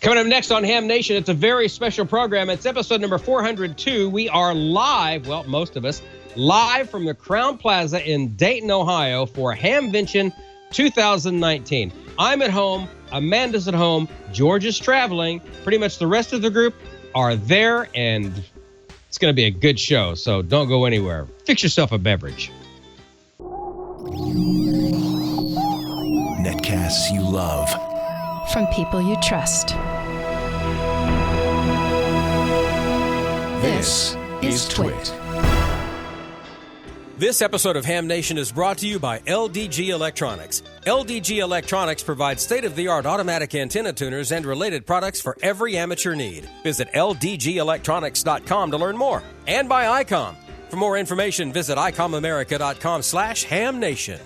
Coming up next on Ham Nation, it's a very special program. It's episode number 402. We are live, well, most of us, live from the Crowne Plaza in Dayton, Ohio for Hamvention 2019. I'm at home, Amanda's at home, George is traveling. Pretty much the rest of the group are there, and it's going to be a good show, so don't go anywhere. Fix yourself a beverage. Netcasts you love. From people you trust. This is Twit. This episode of Ham Nation is brought to you by LDG Electronics. LDG Electronics provides state-of-the-art automatic antenna tuners and related products for every amateur need. Visit ldgelectronics.com to learn more. And by Icom. For more information, visit icomamerica.com/hamnation.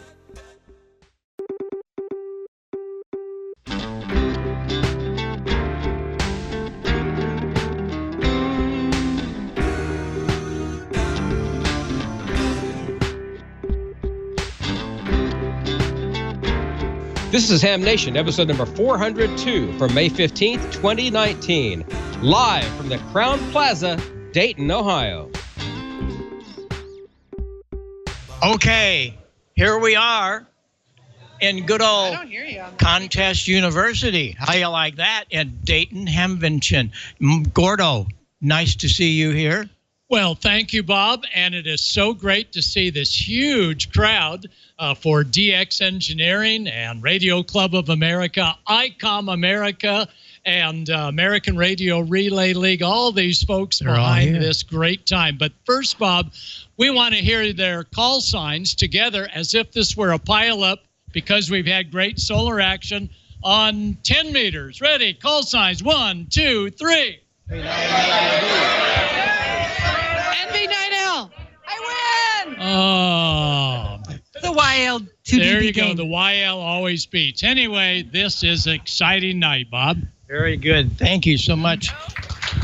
This is Ham Nation, episode number 402 for May 15th, 2019. Live from the Crowne Plaza, Dayton, Ohio. Okay, here we are in good old Contest University. How you like that? In Dayton, Hamvention. Gordo, nice to see you here. Well, thank you, Bob, and it is so great to see this huge crowd for DX Engineering and Radio Club of America, Icom America, and American Radio Relay League, all these folks behind this great time. But first, Bob, we want to hear their call signs together as if this were a pile-up because we've had great solar action on 10 meters. Ready? Call signs. 1, 2, 3. NV9L. I win. Oh. The YL. There you go. The YL always beats. Anyway, this is an exciting night, Bob. Very good. Thank you so much,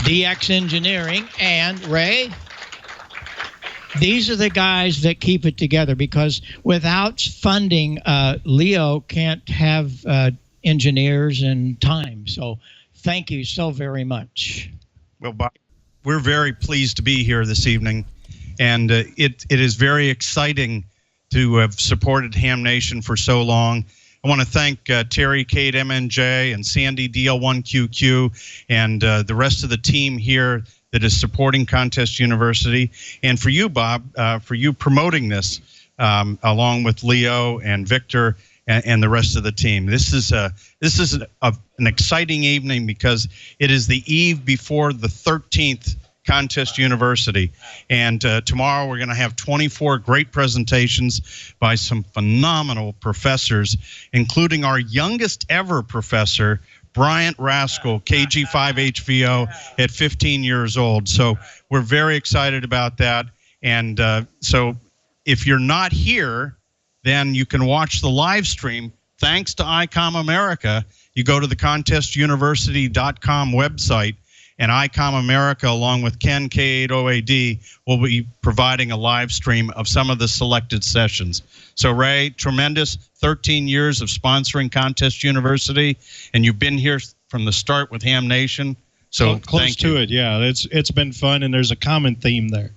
DX Engineering. And Ray, these are the guys that keep it together because without funding, Leo can't have engineers and time. So thank you so very much. Well, Bob, we're very pleased to be here this evening, and it is very exciting to have supported Ham Nation for so long. I want to thank Terry, Kate, MNJ, and Sandy, DL1QQ, and the rest of the team here that is supporting Contest University. And for you, Bob, for you promoting this along with Leo and Victor and the rest of the team. This is an exciting evening because it is the eve before the 13th Contest University, and tomorrow we're going to have 24 great presentations by some phenomenal professors, including our youngest ever professor, Bryant Rascal, KG5HVO, at 15 years old. So we're very excited about that. And so if you're not here, then you can watch the live stream. Thanks to Icom America, you go to the contestuniversity.com website, and Icom America, along with Ken K8OAD, will be providing a live stream of some of the selected sessions. So, Ray, tremendous 13 years of sponsoring Contest University, and you've been here from the start with Ham Nation. So close to it, yeah. It's been fun, and there's a common theme there.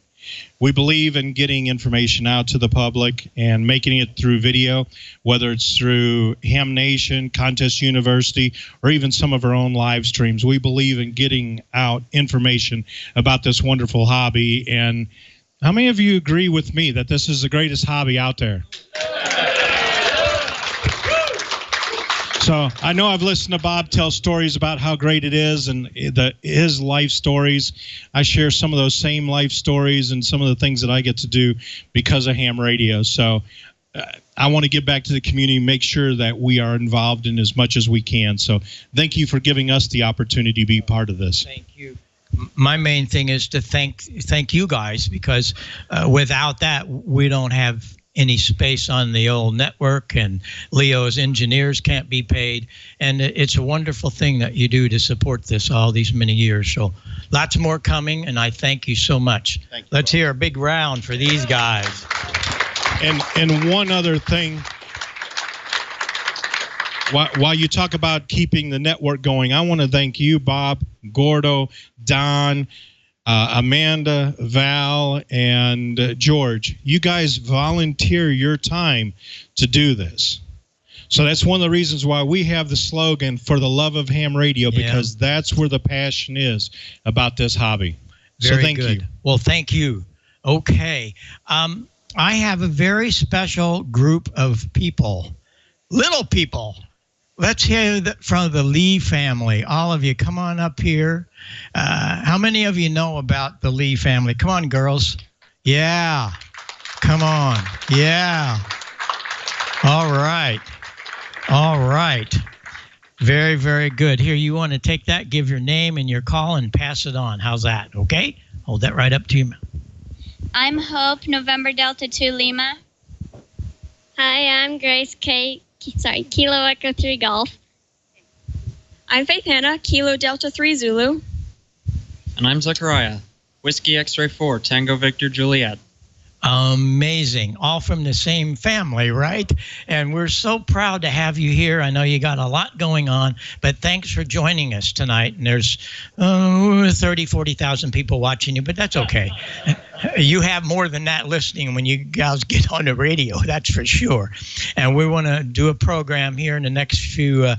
We believe in getting information out to the public and making it through video, whether it's through Ham Nation, Contest University, or even some of our own live streams. We believe in getting out information about this wonderful hobby. And how many of you agree with me that this is the greatest hobby out there? So I know I've listened to Bob tell stories about how great it is and his life stories. I share some of those same life stories and some of the things that I get to do because of ham radio. So I want to give back to the community, make sure that we are involved in as much as we can. So thank you for giving us the opportunity to be part of this. Thank you. My main thing is to thank you guys, because without that, we don't have any space on the old network, and Leo's engineers can't be paid. And it's a wonderful thing that you do to support this all these many years. So lots more coming, and I thank you so much. Thank you, Let's hear a big round for these guys. And one other thing, while you talk about keeping the network going, I want to thank you, Bob, Gordo, Don, Amanda, Val, and George. You guys volunteer your time to do this. So that's one of the reasons why we have the slogan, for the love of ham radio, because that's where the passion is about this hobby. So thank you. Well, thank you. Okay. I have a very special group of people, little people. Let's hear from the Lee family. All of you, come on up here. How many of you know about the Lee family? Come on, girls. Yeah. Come on. Yeah. All right. All right. Very, very good. Here, you want to take that, give your name and your call, and pass it on. How's that? Okay? Hold that right up to you. I'm Hope, November Delta 2 Lima. Hi, I'm Grace Kilo Echo 3 Golf. I'm Faith Hannah, Kilo Delta 3 Zulu. And I'm Zachariah, Whiskey X-Ray 4, Tango Victor Juliet. Amazing. All from the same family, right? And we're so proud to have you here. I know you got a lot going on, but thanks for joining us tonight. And there's 30, 40,000 people watching you, but that's okay. You have more than that listening when you guys get on the radio, that's for sure. And we want to do a program here in the next few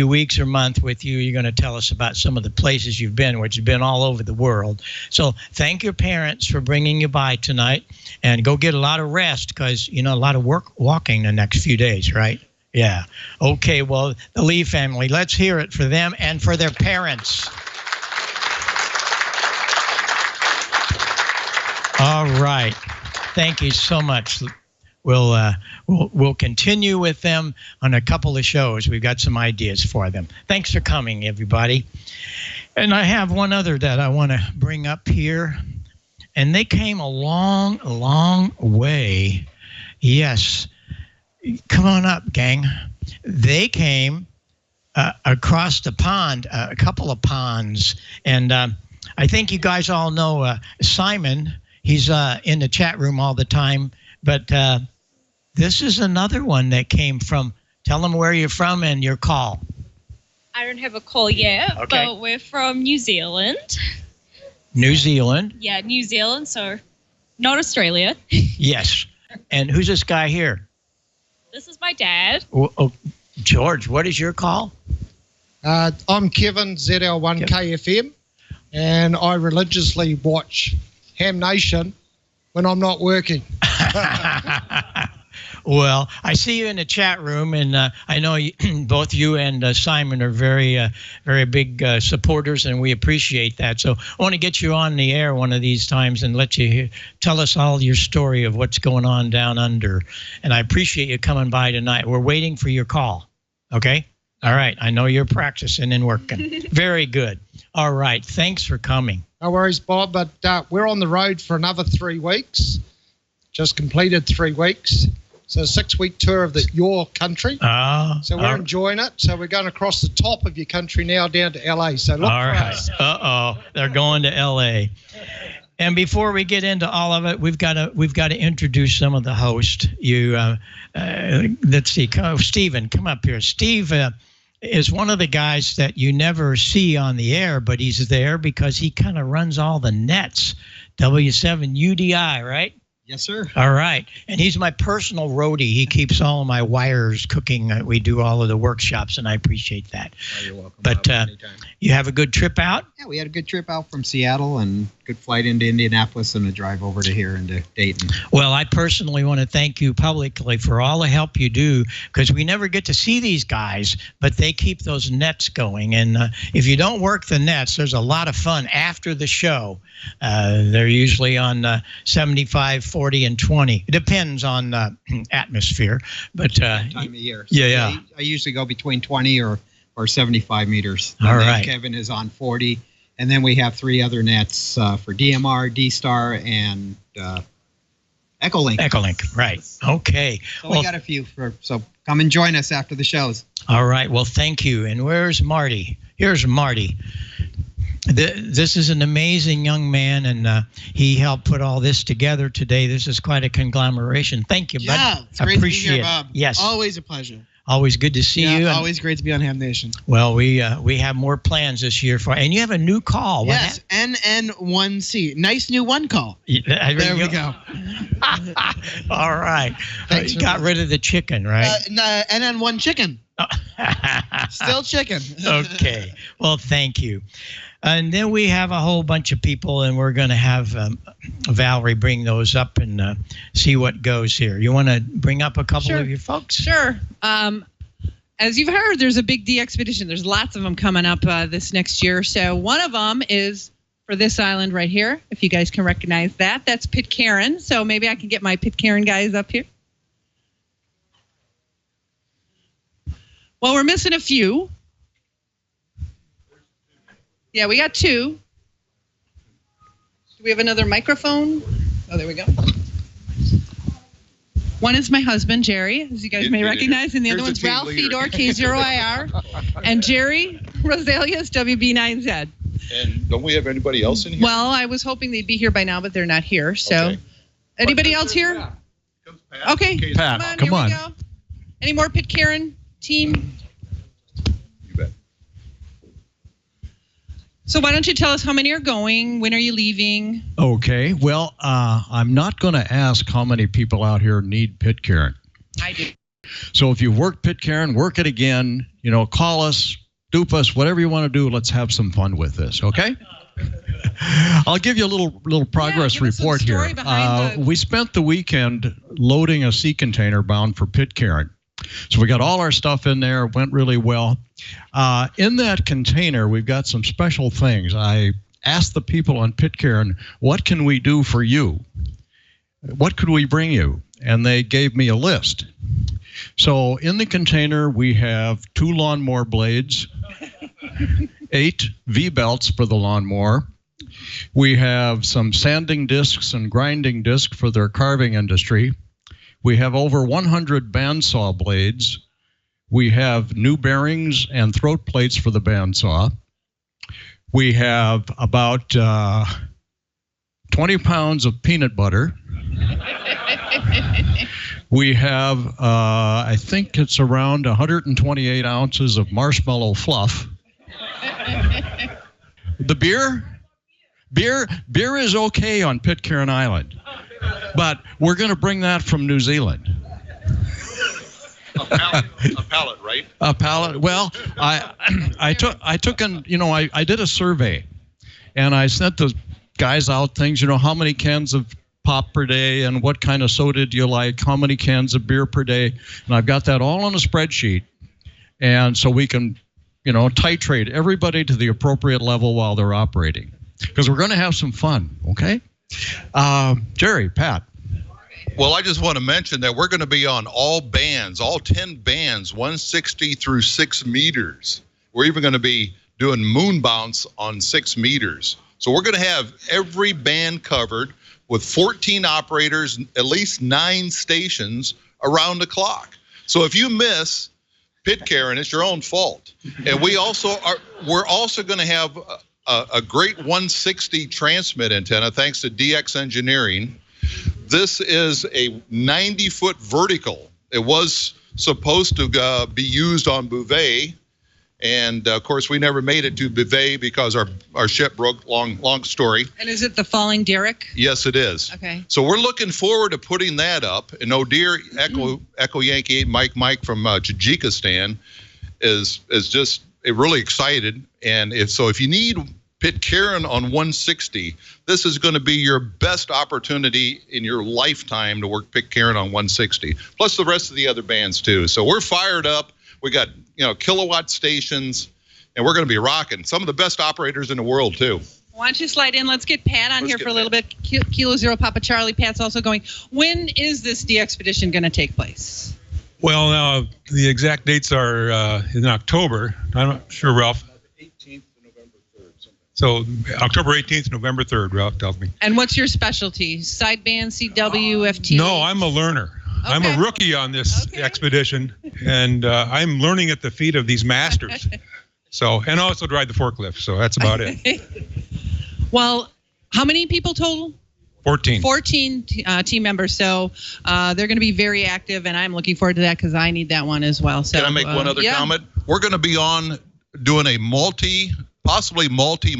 weeks or month with you. You're going to tell us about some of the places you've been, which has been all over the world. So thank your parents for bringing you by tonight. And go get a lot of rest, because, you know, a lot of walking the next few days, right? Yeah. Okay, well, the Lee family, let's hear it for them and for their parents. All right. Thank you so much. We'll continue with them on a couple of shows. We've got some ideas for them. Thanks for coming, everybody. And I have one other that I want to bring up here. And they came a long, long way. Yes. Come on up, gang. They came across the pond, a couple of ponds. And I think you guys all know Simon. He's in the chat room all the time. But this is another one that came from, tell them where you're from and your call. I don't have a call yet, okay, but we're from New Zealand. New Zealand? Yeah, New Zealand, so not Australia. Yes. And who's this guy here? This is my dad. Oh, George, what is your call? I'm Kevin, ZL1KFM, and I religiously watch Ham Nation when I'm not working. Well, I see you in the chat room, and I know both you and Simon are very big supporters, and we appreciate that. So I want to get you on the air one of these times and let you tell us all your story of what's going on down under. And I appreciate you coming by tonight. We're waiting for your call. Okay? All right. I know you're practicing and working. Very good. All right. Thanks for coming. No worries, Bob, but we're on the road for another 3 weeks. Just completed 3 weeks. So a 6-week tour of your country. So we're enjoying it. So we're going across the top of your country now down to LA. So look for us. They're going to LA. And before we get into all of it, we've got to introduce some of the hosts. Let's see. Stephen, come up here. Steve is one of the guys that you never see on the air, but he's there because he kind of runs all the nets. W7 UDI, right? Yes, sir. All right. And he's my personal roadie. He keeps all of my wires cooking. We do all of the workshops, and I appreciate that. Oh, you're welcome. But you have a good trip out? Yeah, we had a good trip out from Seattle and good flight into Indianapolis and a drive over to here into Dayton. Well, I personally want to thank you publicly for all the help you do, because we never get to see these guys, but they keep those nets going. And if you don't work the nets, there's a lot of fun after the show. They're usually on 75, 40, and 20. It depends on atmosphere. But time of year. So yeah. I usually go between 20 or 75 meters. All right. Kevin is on 40. And then we have 3 other nets for DMR, D-Star, and Echolink. Echolink, right. Okay. So we got a few. So come and join us after the shows. All right. Well, thank you. And where's Marty? Here's Marty. This is an amazing young man, and he helped put all this together today. This is quite a conglomeration. Thank you, bud. Yeah, it's great to be here, it. Bob. Yes. Always a pleasure. Always good to see you. Always great to be on Ham Nation. Well, we have more plans this year and you have a new call. Yes, NN1C. Nice new one call. There we go. All right. Thanks, you got rid of the chicken, right? No, NN1 chicken. Still chicken. Okay. Well, thank you. And then we have a whole bunch of people, and we're going to have Valerie bring those up and see what goes here. You want to bring up a couple of your folks? Sure. As you've heard, there's a big DX-pedition. There's lots of them coming up this next year. So one of them is for this island right here, if you guys can recognize that. That's Pitcairn. So maybe I can get my Pitcairn guys up here. Well, we're missing a few. Yeah, we got 2. Do we have another microphone? Oh, there we go. One is my husband, Jerry, as you guys may recognize, and the other one's Ralph Fedor, K0IR, and Jerry Rosalius, WB9Z. And don't we have anybody else in here? Well, I was hoping they'd be here by now, but they're not here. So, okay. Anybody else here? Okay, Pat, come on. Here we go. Any more Pitcairn team? So why don't you tell us how many are going? When are you leaving? Okay. Well, I'm not going to ask how many people out here need Pitcairn. I do. So if you've worked Pitcairn, work it again. Call us, dupe us, whatever you want to do. Let's have some fun with this, okay? I'll give you a little progress report here. We spent the weekend loading a sea container bound for Pitcairn. So we got all our stuff in there. It went really well. In that container, we've got some special things. I asked the people on Pitcairn, what can we do for you? What could we bring you? And they gave me a list. So in the container, we have 2 lawnmower blades, 8 V-belts for the lawnmower. We have some sanding discs and grinding discs for their carving industry. We have over 100 bandsaw blades. We have new bearings and throat plates for the bandsaw. We have about 20 pounds of peanut butter. We have, I think it's around 128 ounces of marshmallow fluff. The beer is okay on Pitcairn Island. But we're going to bring that from New Zealand. A pallet, right? A pallet. Well, I did a survey, and I sent the guys out things. How many cans of pop per day, and what kind of soda do you like? How many cans of beer per day? And I've got that all on a spreadsheet, and so we can, titrate everybody to the appropriate level while they're operating, because we're going to have some fun. Okay. Jerry, Pat. Well, I just want to mention that we're going to be on all bands, all 10 bands, 160 through 6 meters. We're even going to be doing moon bounce on 6 meters. So we're going to have every band covered with 14 operators, at least 9 stations around the clock. So if you miss Pitcairn, it's your own fault. And we're also going to have a great 160 transmit antenna, thanks to DX Engineering. This is a 90-foot vertical. It was supposed to be used on Bouvet, and of course we never made it to Bouvet because our ship broke. Long story. And is it the Falling Derrick? Yes, it is. Okay. So we're looking forward to putting that up. And Odir Echo Yankee Mike from Tajikistan is just really excited. And if you need Pitcairn on 160, this is going to be your best opportunity in your lifetime to work Pitcairn on 160, plus the rest of the other bands too. So we're fired up. We got kilowatt stations, and we're going to be rocking. Some of the best operators in the world too. Why don't you slide in? Let's get Pat on here for a little bit. Kilo Zero Papa Charlie. Pat's also going. When is this DX-pedition going to take place? Well, the exact dates are in October. I'm not sure, Ralph. So October 18th, November 3rd, Ralph tells me. And what's your specialty? Sideband, CW, FT? No, I'm a learner. Okay. I'm a rookie on this expedition, and I'm learning at the feet of these masters. And also drive the forklift, so that's about it. Well, how many people total? 14 team members. So they're going to be very active, and I'm looking forward to that because I need that one as well. So can I make one other comment? We're going to be on doing a possibly multi,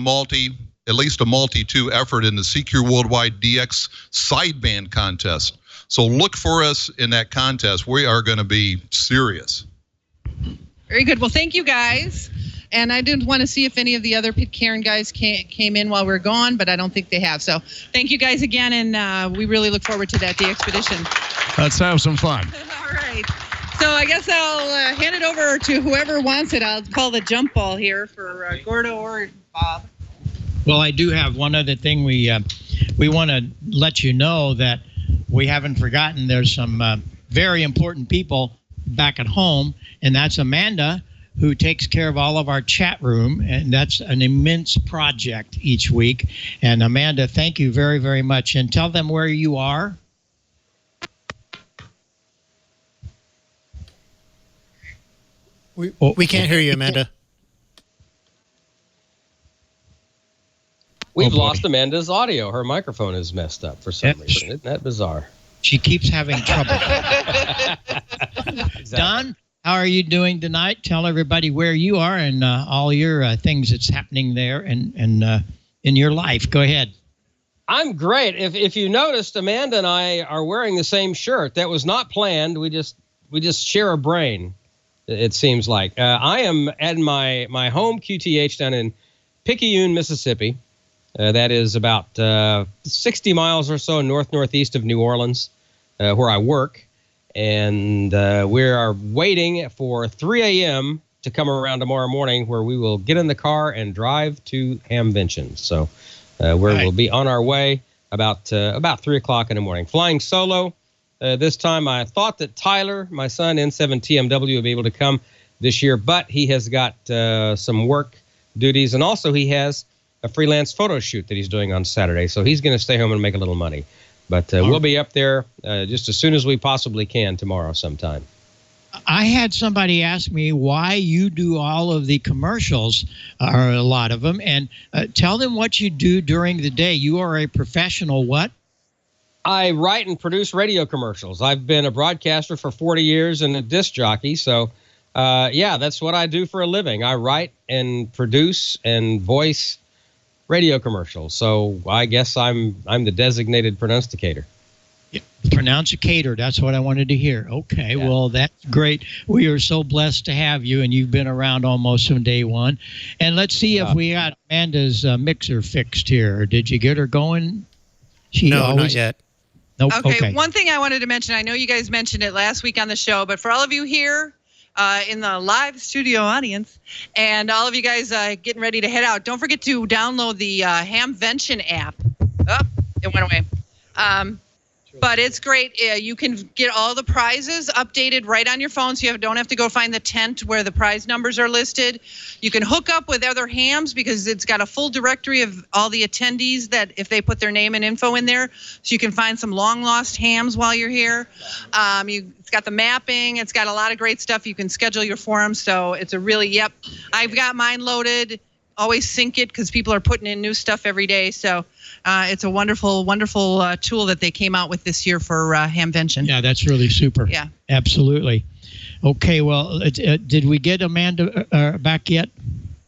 at least a multi-2 effort in the CQ Worldwide DX sideband contest. So look for us in that contest. We are going to be serious. Very good. Well, thank you guys. And I didn't want to see if any of the other Pitcairn guys came in while we were gone, but I don't think they have. So thank you guys again, and we really look forward to that DX-pedition. Let's have some fun. All right. So I guess I'll hand it over to whoever wants it. I'll call the jump ball here for Gordo or Bob. Well, I do have one other thing. We want to let you know that we haven't forgotten there's some very important people back at home, and that's Amanda, who takes care of all of our chat room, and that's an immense project each week. And Amanda, thank you very, very much. And tell them where you are. We can't hear you, Amanda. We've lost Amanda's audio. Her microphone is messed up for some reason. Isn't that bizarre? She keeps having trouble. Exactly. Don, how are you doing tonight? Tell everybody where you are and all your things that's happening there and in your life. Go ahead. I'm great. If you noticed, Amanda and I are wearing the same shirt. That was not planned. We just share a brain, it seems like. I am at my home QTH down in Picayune, Mississippi. That is about 60 miles or so northeast of New Orleans, where I work. And we are waiting for 3 a.m. to come around tomorrow morning, where we will get in the car and drive to Hamvention. So we'll be on our way about 3 o'clock in the morning. Flying solo this time. I thought that Tyler, my son, N7TMW, would be able to come this year, but he has got some work duties, and also he has a freelance photo shoot that he's doing on Saturday. So he's going to stay home and make a little money. But we'll be up there just as soon as we possibly can tomorrow sometime. I had somebody ask me why you do all of the commercials, or a lot of them, and tell them what you do during the day. You are a professional what? I write and produce radio commercials. I've been a broadcaster for 40 years and a disc jockey. So, yeah, that's what I do for a living. I write and produce and voice radio commercials. So I guess I'm the designated pronunciator. Yeah, pronunciator. That's what I wanted to hear. Okay, yeah. Well, that's great. We are so blessed to have you, and you've been around almost from day one. And let's see if we got Amanda's mixer fixed here. Did you get her going? No, not yet. Nope. Okay, one thing I wanted to mention, I know you guys mentioned it last week on the show, but for all of you here in the live studio audience, and all of you guys getting ready to head out, don't forget to download the Hamvention app. Oh, it went away. But it's great. You can get all the prizes updated right on your phone, so you don't have to go find the tent where the prize numbers are listed. You can hook up with other hams because it's got a full directory of all the attendees that if they put their name and info in there, so you can find some long-lost hams while you're here. It's got the mapping. It's got a lot of great stuff. You can schedule your forums, so it's a really, I've got mine loaded. Always sync it because people are putting in new stuff every day. So it's a wonderful, wonderful tool that they came out with this year for Hamvention. Yeah, that's really super. Yeah. Absolutely. Okay, well, did we get Amanda back yet?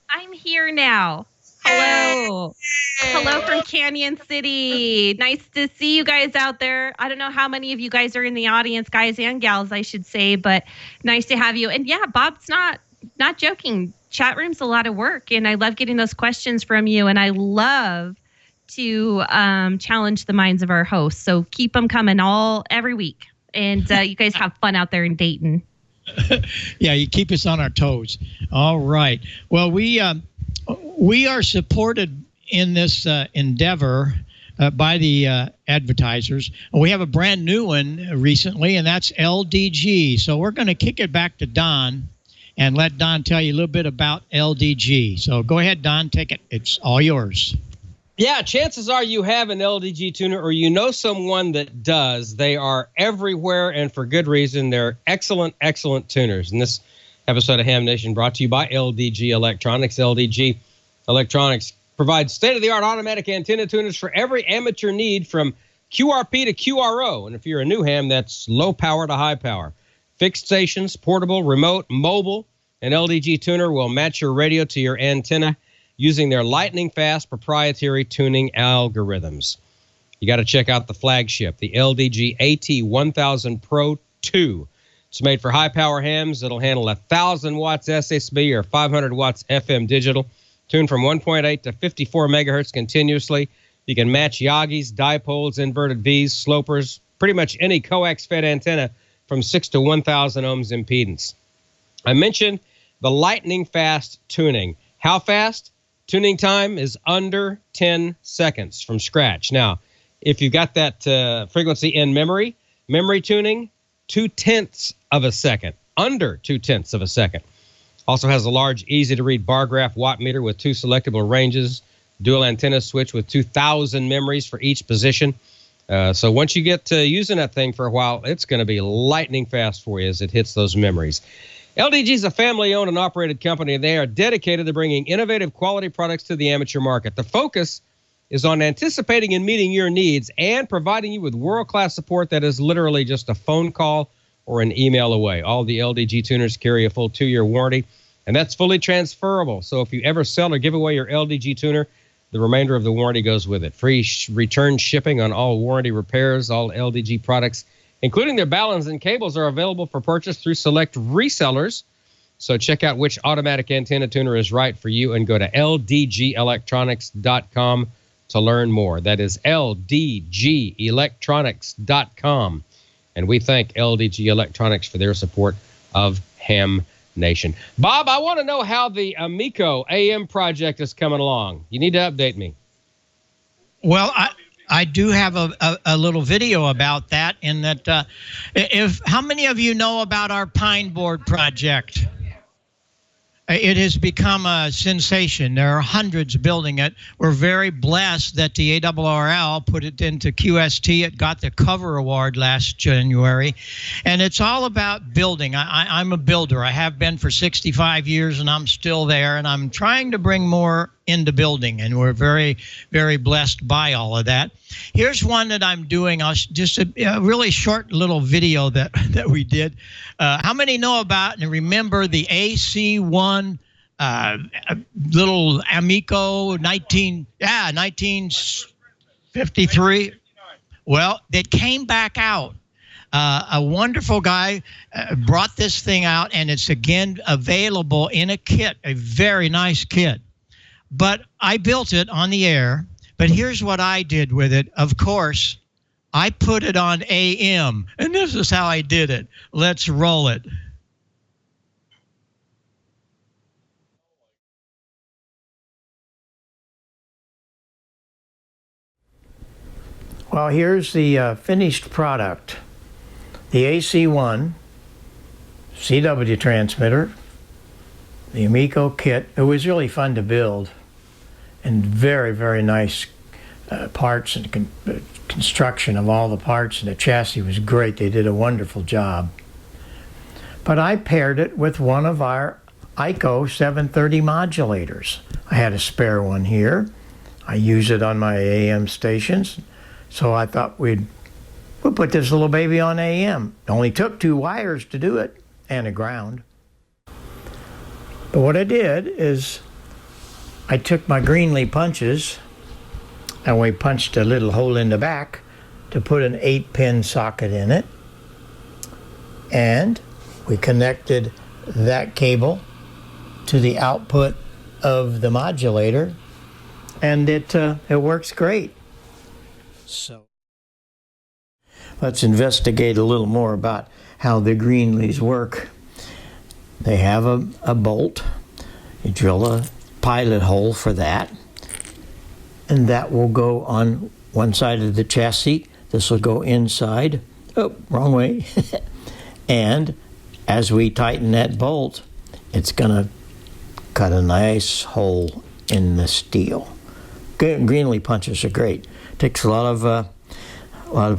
I'm here now. Hello. Hey. Hello from Canyon City. Nice to see you guys out there. I don't know how many of you guys are in the audience, guys and gals, I should say, but nice to have you. And yeah, Bob's not joking. Chat room's a lot of work, and I love getting those questions from you, and I love to challenge the minds of our hosts. So keep them coming every week, and you guys have fun out there in Dayton. Yeah, you keep us on our toes. All right. Well, we are supported in this endeavor by the advertisers. We have a brand new one recently, and that's LDG. So we're going to kick it back to Don and let Don tell you a little bit about LDG. So go ahead, Don, take it. It's all yours. Yeah, chances are you have an LDG tuner or you know someone that does. They are everywhere, and for good reason. They're excellent, excellent tuners. And this episode of Ham Nation brought to you by LDG Electronics. LDG Electronics provides state-of-the-art automatic antenna tuners for every amateur need from QRP to QRO. And if you're a new ham, that's low power to high power. Fixed stations, portable, remote, mobile. An LDG tuner will match your radio to your antenna using their lightning-fast proprietary tuning algorithms. You got to check out the flagship, the LDG AT1000 Pro 2. It's made for high-power hams. It'll handle 1,000 watts SSB or 500 watts FM digital, tuned from 1.8 to 54 megahertz continuously. You can match Yagis, dipoles, inverted Vs, slopers, pretty much any coax-fed antenna from 6 to 1,000 ohms impedance. I mentioned the lightning-fast tuning. How fast? Tuning time is under 10 seconds from scratch. Now, if you've got that frequency in memory tuning, 0.2 of a second, under 0.2 of a second. Also has a large, easy-to-read bar graph watt meter with 2 selectable ranges, dual antenna switch with 2,000 memories for each position. So once you get to using that thing for a while, it's going to be lightning fast for you as it hits those memories. LDG is a family-owned and operated company, and they are dedicated to bringing innovative quality products to the amateur market. The focus is on anticipating and meeting your needs and providing you with world-class support that is literally just a phone call or an email away. All the LDG tuners carry a full 2-year warranty, and that's fully transferable. So if you ever sell or give away your LDG tuner, the remainder of the warranty goes with it. Free return shipping on all warranty repairs. All LDG products, including their baluns and cables, are available for purchase through select resellers. So check out which automatic antenna tuner is right for you and go to ldgelectronics.com to learn more. That is ldgelectronics.com. And we thank LDG Electronics for their support of Ham Nation. Bob, I want to know how the Amico AM project is coming along. You need to update me. Well, I do have a little video about that. In that, how many of you know about our pine board project? It has become a sensation. There are hundreds building it. We're very blessed that the ARRL put it into QST. It got the cover award last January. And it's all about building. I'm a builder. I have been for 65 years, and I'm still there. And I'm trying to bring more into building, and we're very, very blessed by all of that. Here's one that I'm doing. Just a really short little video that we did. How many know about and remember the AC-1 little Amico 1953? Well, it came back out. A wonderful guy brought this thing out, and it's again available in a kit, a very nice kit. But I built it on the air. But here's what I did with it. Of course, I put it on AM, and this is how I did it. Let's roll it. Well, here's the finished product. The AC-1 CW transmitter, the Amico kit. It was really fun to build, and very, very nice parts and construction of all the parts, and the chassis was great. They did a wonderful job. But I paired it with one of our Icom 730 modulators. I had a spare one here. I use it on my AM stations, so I thought we'll put this little baby on AM. It only took 2 wires to do it and a ground. But what I did is I took my Greenlee punches and we punched a little hole in the back to put an 8-pin socket in it. And we connected that cable to the output of the modulator, and it works great. So let's investigate a little more about how the Greenlees work. They have a bolt. You drill a pilot hole for that, and that will go on one side of the chassis. This will go inside. Oh, wrong way. And as we tighten that bolt, it's going to cut a nice hole in the steel. Greenlee punches are great. Takes a lot of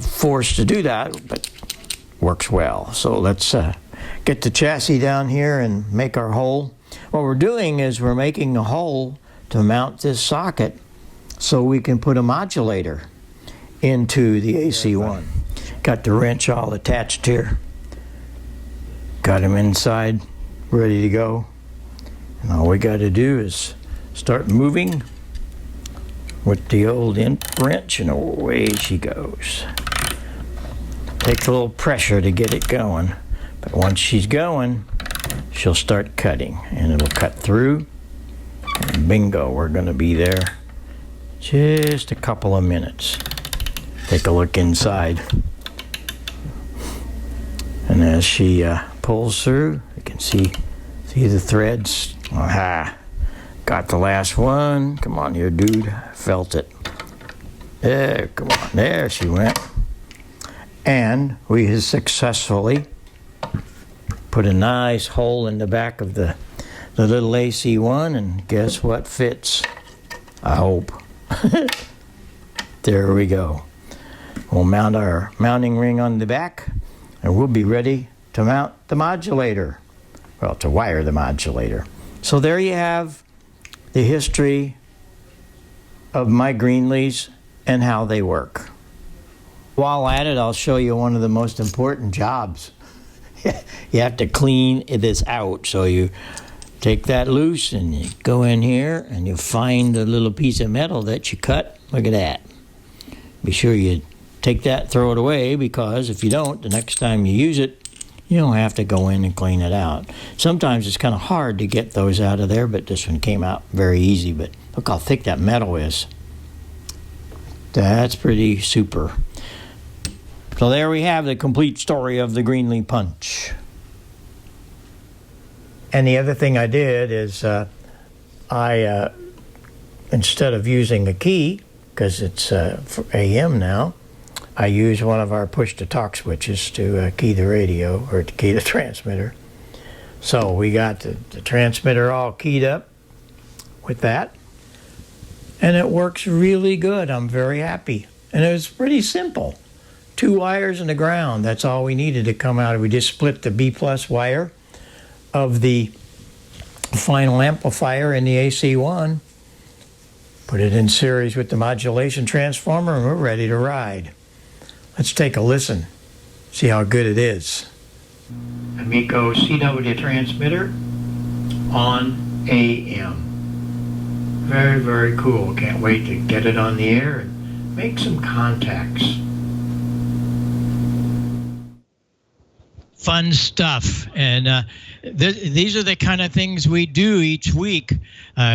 force to do that, but works well. So let's get the chassis down here and make our hole. What we're doing is we're making a hole to mount this socket so we can put a modulator into the AC1. Got the wrench all attached here. Got them inside, ready to go. And all we got to do is start moving with the old wrench, and away she goes. Takes a little pressure to get it going, but once she's going, she'll start cutting, and it'll cut through, and bingo, we're going to be there just a couple of minutes. Take a look inside, and as she pulls through, you can see the threads. Aha! Got the last one. Come on here, dude. Felt it. There, come on. There she went. And we have successfully put a nice hole in the back of the little AC1, and guess what fits? I hope. There we go. We'll mount our mounting ring on the back, and we'll be ready to mount the modulator. Well, to wire the modulator. So there you have the history of my Greenleys and how they work. While at it, I'll show you one of the most important jobs. You have to clean this out. So you take that loose and you go in here and you find the little piece of metal that you cut. Look at that. Be sure you take that, throw it away, because if you don't, the next time you use it, you don't have to go in and clean it out. Sometimes it's kind of hard to get those out of there, but this one came out very easy. But look how thick that metal is. That's pretty super. So there we have the complete story of the Greenlee punch. And the other thing I did is I instead of using a key, because it's for AM now, I use one of our push-to-talk switches to key the radio, or to key the transmitter. So we got the transmitter all keyed up with that, and it works really good. I'm very happy. And it was pretty simple. 2 wires and the ground, that's all we needed to come out. We just split the B+ wire of the final amplifier in the AC1, put it in series with the modulation transformer, and we're ready to ride. Let's take a listen, see how good it is. Amico CW transmitter on AM. Very, very cool. Can't wait to get it on the air and make some contacts. Fun stuff, and these are the kind of things we do each week.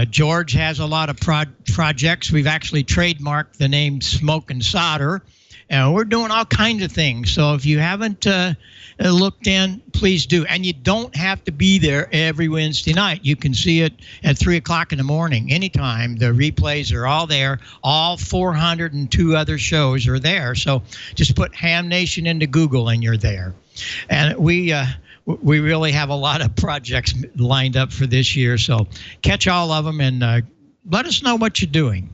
George has a lot of projects. We've actually trademarked the name Smoke and Solder, and we're doing all kinds of things. So if you haven't looked in, please do. And you don't have to be there every Wednesday night. You can see it at 3 o'clock in the morning, anytime. The replays are all there. All 402 other shows are there. So just put Ham Nation into Google and you're there. And we really have a lot of projects lined up for this year. So catch all of them and let us know what you're doing.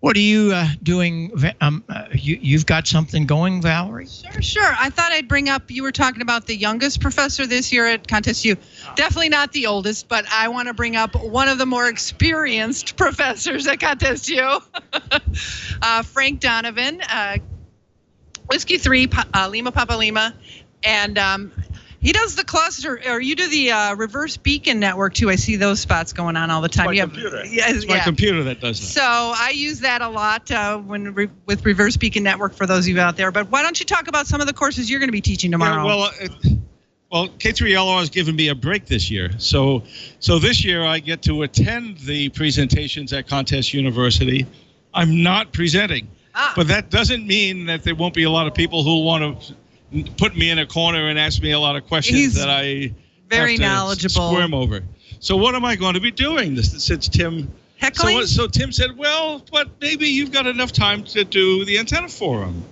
What are you doing? You've got something going, Valerie? Sure. I thought I'd bring up, you were talking about the youngest professor this year at Contest U. Definitely not the oldest, but I want to bring up one of the more experienced professors at Contest U, Frank Donovan, Whiskey 3, Lima Papa Lima, and he does the cluster, or you do the reverse beacon network too. I see those spots going on all the time. It's my computer that does that. So I use that a lot with reverse beacon network for those of you out there. But why don't you talk about some of the courses you're going to be teaching tomorrow? Yeah, well, K3LO has given me a break this year. So this year I get to attend the presentations at Contest University. I'm not presenting. But that doesn't mean that there won't be a lot of people who want to put me in a corner and ask me a lot of questions that I very have to knowledgeable. Squirm over. So what am I going to be doing? Since Tim, heckling? So Tim said, well, but maybe you've got enough time to do the Antenna Forum.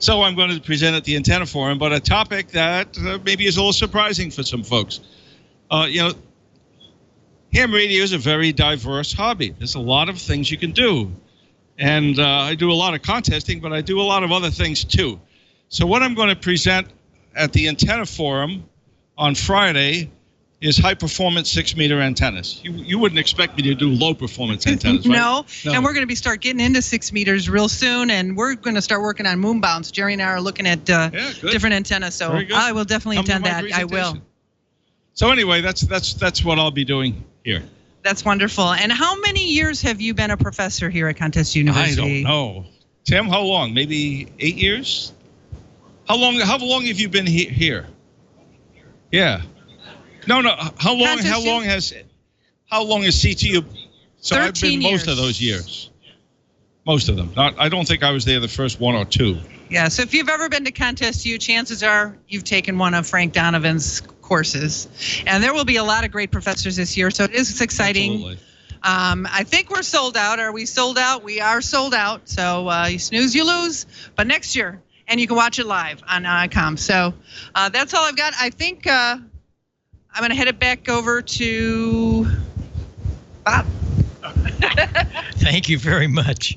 So I'm going to present at the Antenna Forum, but a topic that maybe is a little surprising for some folks. Ham radio is a very diverse hobby. There's a lot of things you can do. And I do a lot of contesting, but I do a lot of other things too. So what I'm going to present at the Antenna Forum on Friday is high-performance 6-meter antennas. You wouldn't expect me to do low-performance antennas, right? No, and we're going to be start getting into 6 meters real soon, and we're going to start working on moon bounce. Jerry and I are looking at different antennas, so I will definitely attend that. I will. So anyway, that's what I'll be doing here. That's wonderful. And how many years have you been a professor here at Contest University? I don't know. Tim, how long? Maybe 8 years? How long have you been here? Yeah. No. How long has CTU? So I've been most of those years. Most of them. I don't think I was there the first 1 or 2. Yeah. So if you've ever been to Contest U, chances are you've taken one of Frank Donovan's courses, and there will be a lot of great professors this year. So it is exciting. Absolutely. I think we're sold out. Are we sold out? We are sold out. So you snooze, you lose. But next year, and you can watch it live on Icom. So that's all I've got. I think I'm going to head it back over to Bob. Thank you very much.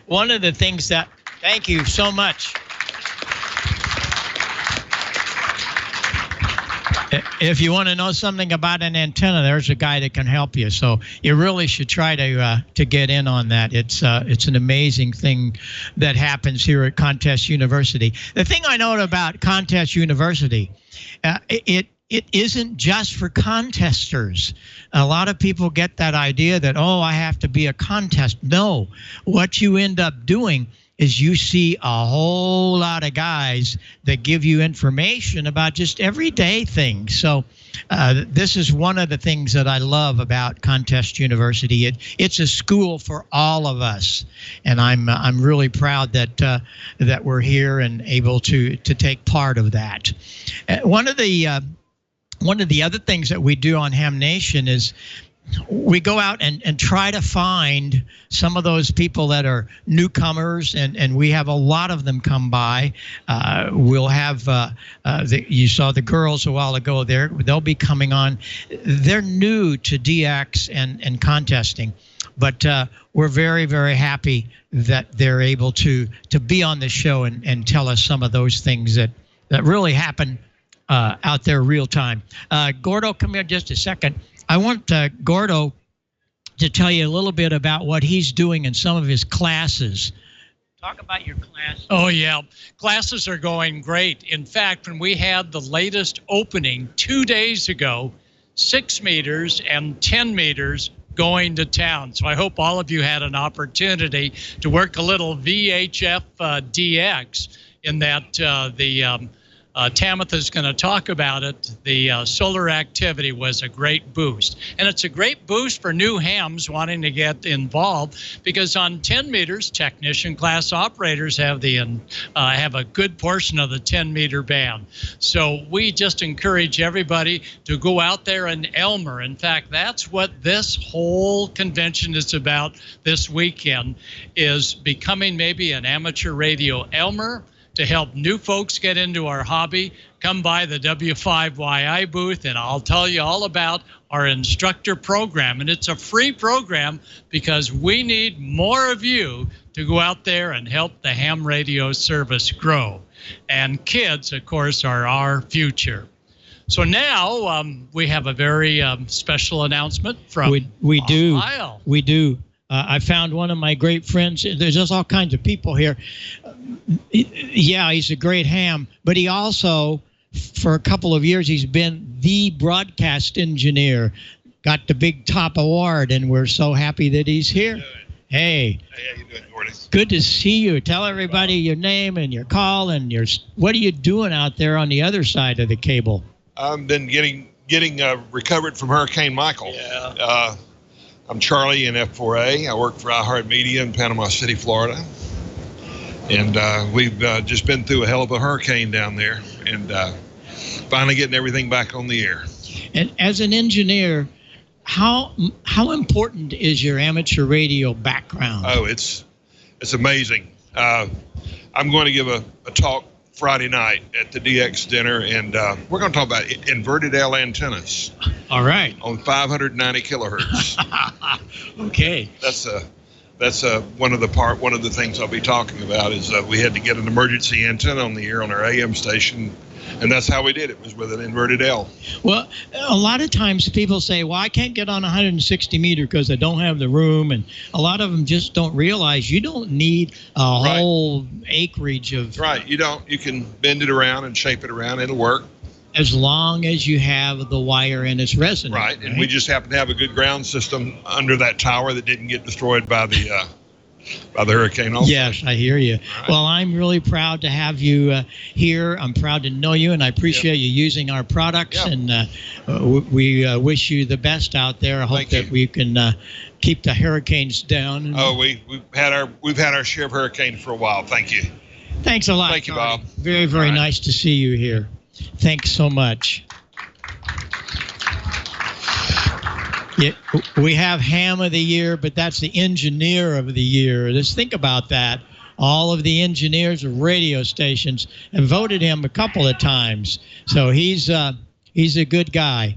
One of the things that, thank you so much. If you want to know something about an antenna, there's a guy that can help you. So you really should try to get in on that. It's an amazing thing that happens here at Contest University. The thing I know about Contest University, it isn't just for contesters. A lot of people get that idea that, oh, I have to be a contest. No, what you end up doing is you see a whole lot of guys that give you information about just everyday things. So this is one of the things that I love about Contest University. It's a school for all of us, and I'm really proud that we're here and able to take part of that. One of the other things that we do on Ham Nation is we go out and try to find some of those people that are newcomers, and we have a lot of them come by. We'll have, you saw the girls a while ago there. They'll be coming on. They're new to DX and contesting, but we're very, very happy that they're able to be on the show and tell us some of those things that really happen out there real time. Gordo, come here just a second. I want Gordo to tell you a little bit about what he's doing in some of his classes. Talk about your class. Oh, yeah. Classes are going great. In fact, when we had the latest opening 2 days ago, 6 meters and 10 meters going to town. So I hope all of you had an opportunity to work a little VHF DX in that Tamitha is going to talk about it. The solar activity was a great boost. And it's a great boost for new hams wanting to get involved, because on 10 meters, technician class operators have a good portion of the 10-meter band. So we just encourage everybody to go out there in Elmer. In fact, that's what this whole convention is about this weekend, is becoming maybe an amateur radio Elmer, to help new folks get into our hobby. Come by the W5YI booth, and I'll tell you all about our instructor program. And it's a free program because we need more of you to go out there and help the ham radio service grow. And kids, of course, are our future. So now we have a very special announcement from we do. Heil. We do. I found one of my great friends. There's just all kinds of people here. Yeah, he's a great ham, but he also, for a couple of years, he's been the broadcast engineer, got the big top award, and we're so happy that he's here. Hey. Hey, how you doing, Gordon? Good to see you. Tell everybody your name and your call and what are you doing out there on the other side of the cable? I've been getting recovered from Hurricane Michael. Yeah. I'm Charlie in F4A. I work for iHeartMedia in Panama City, Florida. And we've just been through a hell of a hurricane down there, and finally getting everything back on the air. And as an engineer, how important is your amateur radio background? Oh, it's amazing. I'm going to give a talk Friday night at the DX dinner, and we're going to talk about inverted L antennas. All right. On 590 kilohertz. Okay. That's one of the things I'll be talking about is we had to get an emergency antenna on the air on our AM station And that's how we did it, was with an inverted L. Well, a lot of times people say, well, I can't get on 160 meter because I don't have the room. And a lot of them just don't realize you don't need a whole acreage of... Right. You don't. You can bend it around and shape it around. It'll work. As long as you have the wire in its resonance. Right. And we just happen to have a good ground system under that tower that didn't get destroyed by the hurricane also. Yes, I hear you. Right. Well, I'm really proud to have you here. I'm proud to know you, and I appreciate you using our products. And we wish you the best out there. I hope that we can keep the hurricanes down. Oh, we've had our share of hurricanes for a while. Thank you. Thanks a lot. Thank you, Bob. Very, very nice to see you here. Thanks so much. Yeah, we have Ham of the Year, but that's the Engineer of the Year. Just think about that. All of the engineers of radio stations have voted him a couple of times. So he's a good guy.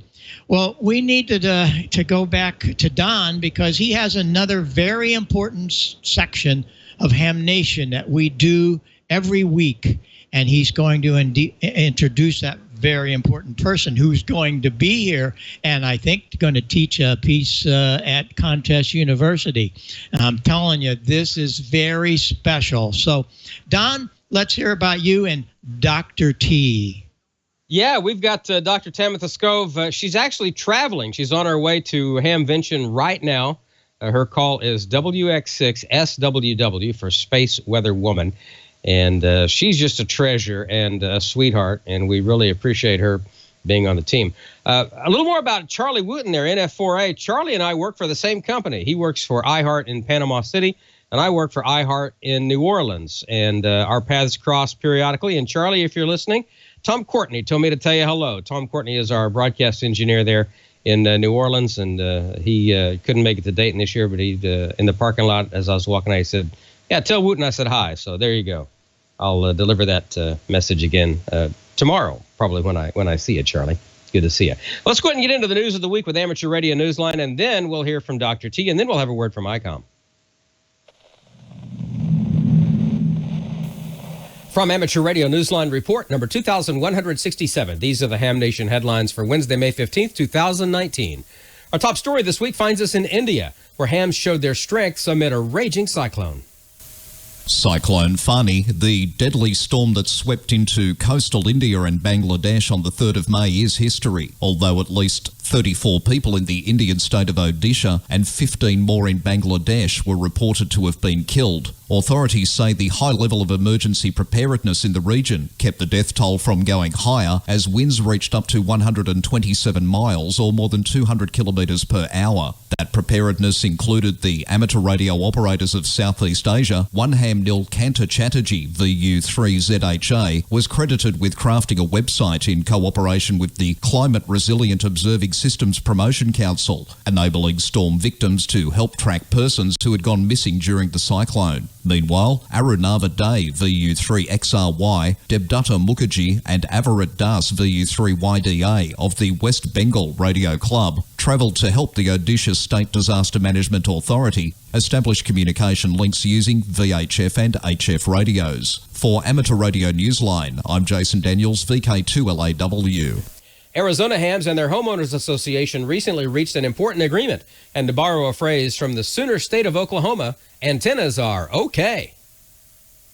Well, we need to go back to Don because he has another very important section of Ham Nation that we do every week. And he's going to introduce that very important person who's going to be here and I think going to teach a piece at Contest University. And I'm telling you, this is very special. So, Don, let's hear about you and Dr. T. Yeah, we've got Dr. Tamitha Skov. She's actually traveling. She's on her way to Hamvention right now. Her call is WX6SWW for Space Weather Woman. And she's just a treasure and a sweetheart, and we really appreciate her being on the team. A little more about Charlie Wooten there, NF4A. Charlie and I work for the same company. He works for iHeart in Panama City, and I work for iHeart in New Orleans. And our paths cross periodically. And Charlie, if you're listening, Tom Courtney told me to tell you hello. Tom Courtney is our broadcast engineer there in New Orleans, and he couldn't make it to Dayton this year, but he in the parking lot as I was walking out, he said, yeah, tell Wooten I said hi. So there you go. I'll deliver that message again tomorrow, probably when I see you, Charlie. It's good to see you. Let's go ahead and get into the news of the week with Amateur Radio Newsline, and then we'll hear from Dr. T, and then we'll have a word from Icom. From Amateur Radio Newsline Report, number 2167. These are the Ham Nation headlines for Wednesday, May 15th, 2019. Our top story this week finds us in India, where hams showed their strengths amid a raging cyclone. Cyclone Fani, the deadly storm that swept into coastal India and Bangladesh on the 3rd of May, is history, although at least 34 people in the Indian state of Odisha and 15 more in Bangladesh were reported to have been killed. Authorities say the high level of emergency preparedness in the region kept the death toll from going higher as winds reached up to 127 miles or more than 200 kilometres per hour. That preparedness included the amateur radio operators of Southeast Asia. One ham Nil Kanta Chatterjee, VU3ZHA, was credited with crafting a website in cooperation with the Climate Resilient Observing Systems Promotion Council, enabling storm victims to help track persons who had gone missing during the cyclone. Meanwhile, Arunava Day, VU3XRY, Debdutta Mukherjee and Avarit Das, VU3YDA of the West Bengal Radio Club, travelled to help the Odisha State Disaster Management Authority establish communication links using VHF and HF radios. For Amateur Radio Newsline, I'm Jason Daniels, VK2LAW. Arizona Hams and their Homeowners Association recently reached an important agreement. And to borrow a phrase from the Sooner State of Oklahoma, antennas are okay.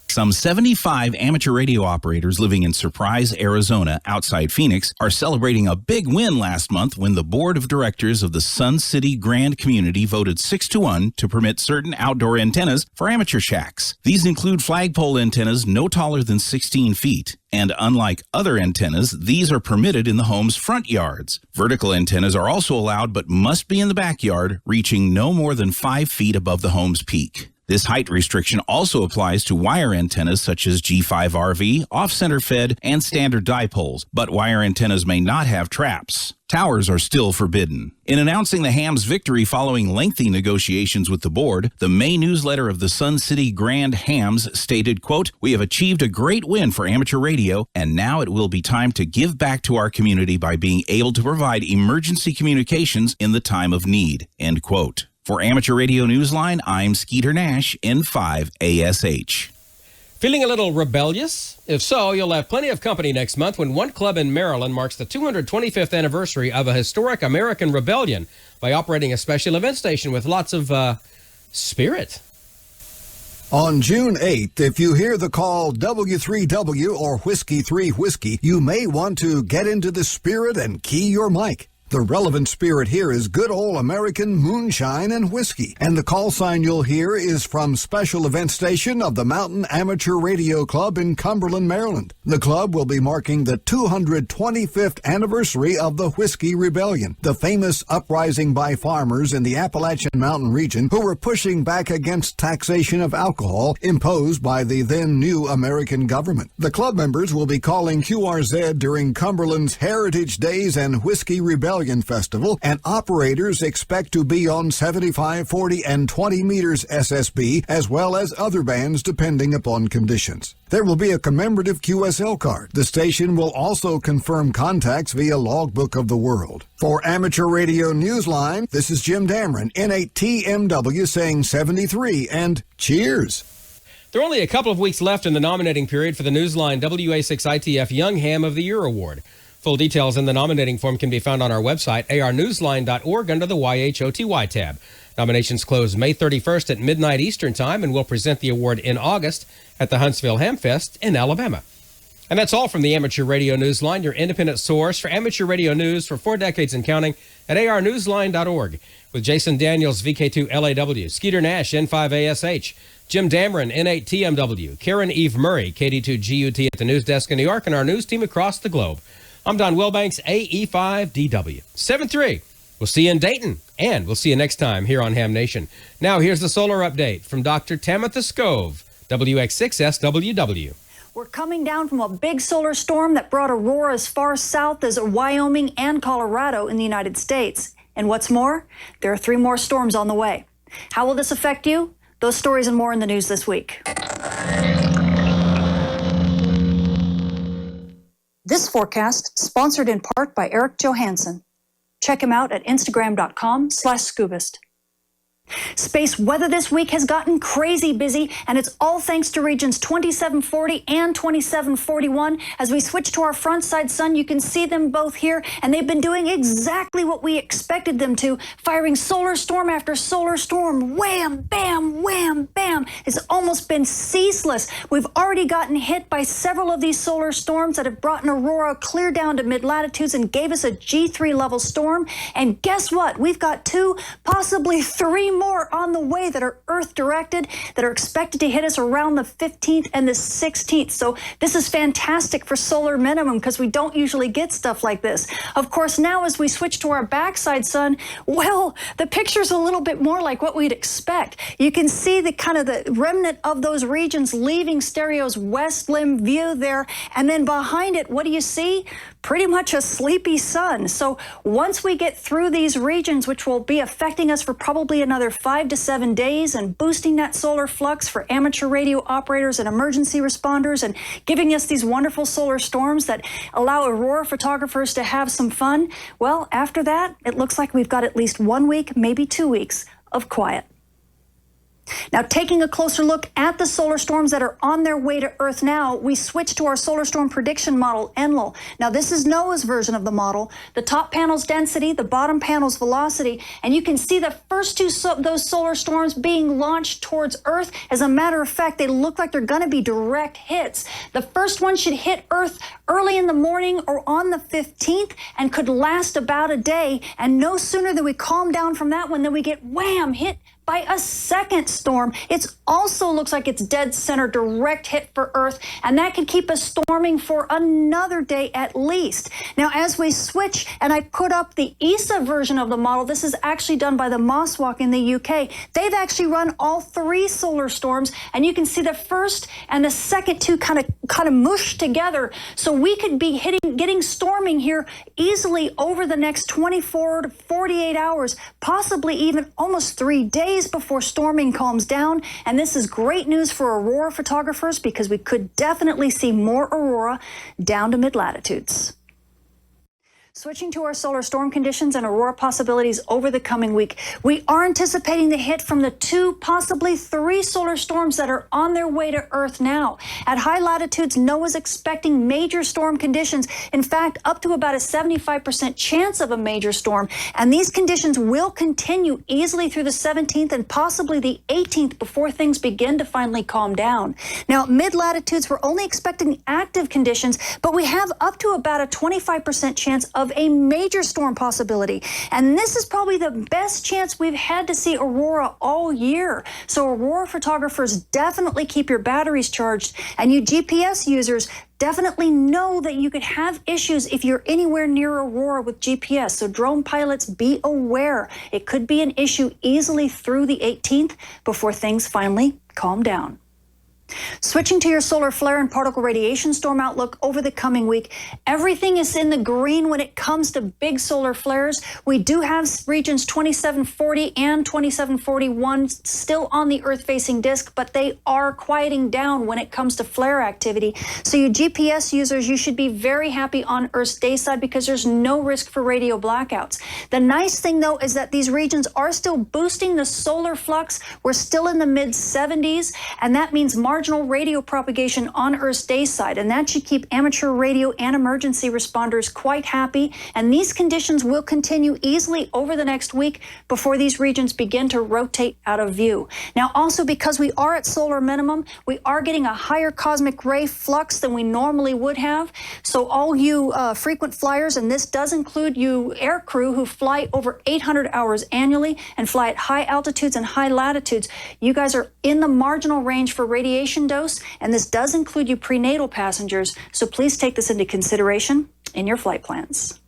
Some 75 amateur radio operators living in Surprise, Arizona, outside Phoenix, are celebrating a big win last month when the board of directors of the Sun City Grand Community voted 6-1 to permit certain outdoor antennas for amateur shacks. These include flagpole antennas no taller than 16 feet. And unlike other antennas, these are permitted in the home's front yards. Vertical antennas are also allowed but must be in the backyard, reaching no more than 5 feet above the home's peak. This height restriction also applies to wire antennas such as G5RV, off-center fed, and standard dipoles, but wire antennas may not have traps. Towers are still forbidden. In announcing the Ham's victory following lengthy negotiations with the board, the May newsletter of the Sun City Grand Hams stated, quote, "We have achieved a great win for amateur radio, and now it will be time to give back to our community by being able to provide emergency communications in the time of need," end quote. For Amateur Radio Newsline, I'm Skeeter Nash, N5ASH. Feeling a little rebellious? If so, you'll have plenty of company next month when one club in Maryland marks the 225th anniversary of a historic American rebellion by operating a special event station with lots of spirit. On June 8th, if you hear the call W3W or Whiskey 3 Whiskey, you may want to get into the spirit and key your mic. The relevant spirit here is good old American moonshine and whiskey. And the call sign you'll hear is from Special Event Station of the Mountain Amateur Radio Club in Cumberland, Maryland. The club will be marking the 225th anniversary of the Whiskey Rebellion, the famous uprising by farmers in the Appalachian Mountain region who were pushing back against taxation of alcohol imposed by the then new American government. The club members will be calling QRZ during Cumberland's Heritage Days and Whiskey Rebellion Festival, and operators expect to be on 75, 40, and 20 meters SSB, as well as other bands depending upon conditions. There will be a commemorative QSL card. The station will also confirm contacts via Logbook of the World. For Amateur Radio Newsline, this is Jim Dameron, N8TMW, saying 73, and cheers. There are only a couple of weeks left in the nominating period for the Newsline WA6ITF Young Ham of the Year Award. Full details in the nominating form can be found on our website, arnewsline.org, under the YHOTY tab. Nominations close May 31st at midnight Eastern Time, and we'll present the award in August at the Huntsville Hamfest in Alabama. And that's all from the Amateur Radio Newsline, your independent source for amateur radio news for 4 decades and counting at arnewsline.org. With Jason Daniels, VK2LAW, Skeeter Nash, N5ASH, Jim Dameron, N8TMW, Karen Eve Murray, KD2GUT at the news desk in New York, and our news team across the globe. I'm Don Wilbanks, AE5DW. 7-3. We'll see you in Dayton, and we'll see you next time here on Ham Nation. Now, here's the solar update from Dr. Tamitha Skov, WX6SWW. We're coming down from a big solar storm that brought aurora as far south as Wyoming and Colorado in the United States. And what's more, there are 3 more storms on the way. How will this affect you? Those stories and more in the news this week. This forecast sponsored in part by Eric Johansson. Check him out at Instagram.com/Scubist. Space weather this week has gotten crazy busy, and it's all thanks to regions 2740 and 2741. As we switch to our front side sun, you can see them both here, and they've been doing exactly what we expected them to, firing solar storm after solar storm. Wham, bam, wham, bam. It's almost been ceaseless. We've already gotten hit by several of these solar storms that have brought an aurora clear down to mid-latitudes and gave us a G3 level storm. And guess what? We've got 2, possibly 3 more on the way that are Earth directed, that are expected to hit us around the 15th and the 16th. So this is fantastic for solar minimum because we don't usually get stuff like this. Of course, now as we switch to our backside sun, well, the picture's a little bit more like what we'd expect. You can see the kind of the remnant of those regions leaving stereo's west limb view there. And then behind it, what do you see? Pretty much a sleepy sun. So once we get through these regions, which will be affecting us for probably another 5 to 7 days and boosting that solar flux for amateur radio operators and emergency responders and giving us these wonderful solar storms that allow aurora photographers to have some fun, well, after that, it looks like we've got at least 1 week, maybe 2 weeks of quiet. Now, taking a closer look at the solar storms that are on their way to Earth now, we switch to our solar storm prediction model, ENLIL. Now, this is NOAA's version of the model. The top panel's density, the bottom panel's velocity, and you can see the first 2 those solar storms being launched towards Earth. As a matter of fact, they look like they're going to be direct hits. The first one should hit Earth early in the morning or on the 15th and could last about a day. And no sooner than we calm down from that one than we get wham, hit by a second storm. It also looks like it's dead center direct hit for Earth, and that could keep us storming for another day at least. Now, as we switch, and I put up the ESA version of the model, this is actually done by the Mosswalk in the UK. They've actually run all 3 solar storms, and you can see the first and the second 2 kind of mushed together. So we could be getting storming here easily over the next 24 to 48 hours, possibly even almost 3 days before storming calms down. And this is great news for aurora photographers because we could definitely see more aurora down to mid-latitudes. Switching to our solar storm conditions and aurora possibilities over the coming week, we are anticipating the hit from the 2, possibly 3 solar storms that are on their way to Earth now. At high latitudes, NOAA's expecting major storm conditions. In fact, up to about a 75% chance of a major storm. And these conditions will continue easily through the 17th and possibly the 18th before things begin to finally calm down. Now, mid-latitudes, we're only expecting active conditions, but we have up to about a 25% chance of a major storm possibility. And this is probably the best chance we've had to see aurora all year. So aurora photographers, definitely keep your batteries charged. And you GPS users, definitely know that you could have issues if you're anywhere near aurora with GPS. So drone pilots, be aware. It could be an issue easily through the 18th before things finally calm down. Switching to your solar flare and particle radiation storm outlook over the coming week, everything is in the green when it comes to big solar flares. We do have regions 2740 and 2741 still on the Earth-facing disk, but they are quieting down when it comes to flare activity. So you GPS users, you should be very happy on Earth's day side because there's no risk for radio blackouts. The nice thing, though, is that these regions are still boosting the solar flux. We're still in the mid-70s, and that means marginal radio propagation on Earth's day side, and that should keep amateur radio and emergency responders quite happy. And these conditions will continue easily over the next week before these regions begin to rotate out of view. Now, also because we are at solar minimum, we are getting a higher cosmic ray flux than we normally would have. So all you frequent flyers, and this does include you air crew who fly over 800 hours annually and fly at high altitudes and high latitudes, you guys are in the marginal range for radiation dose, and this does include you prenatal passengers, so please take this into consideration in your flight plans.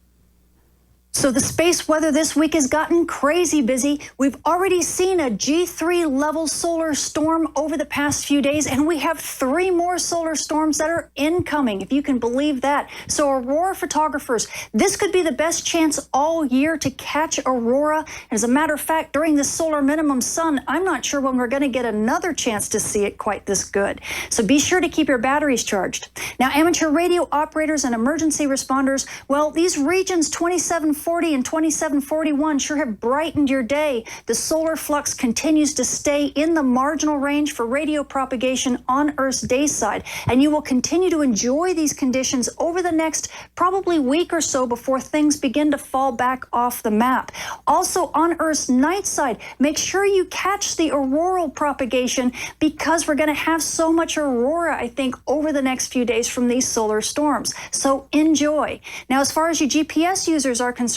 So the space weather this week has gotten crazy busy. We've already seen a G3 level solar storm over the past few days, and we have 3 more solar storms that are incoming, if you can believe that. So aurora photographers, this could be the best chance all year to catch aurora. As a matter of fact, during the solar minimum sun, I'm not sure when we're going to get another chance to see it quite this good. So be sure to keep your batteries charged. Now, amateur radio operators and emergency responders, well, these regions 2740 and 2741 sure have brightened your day. The solar flux continues to stay in the marginal range for radio propagation on Earth's day side, and you will continue to enjoy these conditions over the next probably week or so before things begin to fall back off the map. Also on Earth's night side, make sure you catch the auroral propagation because we're going to have so much aurora, I think, over the next few days from these solar storms. So enjoy. Now, as far as you GPS users are concerned,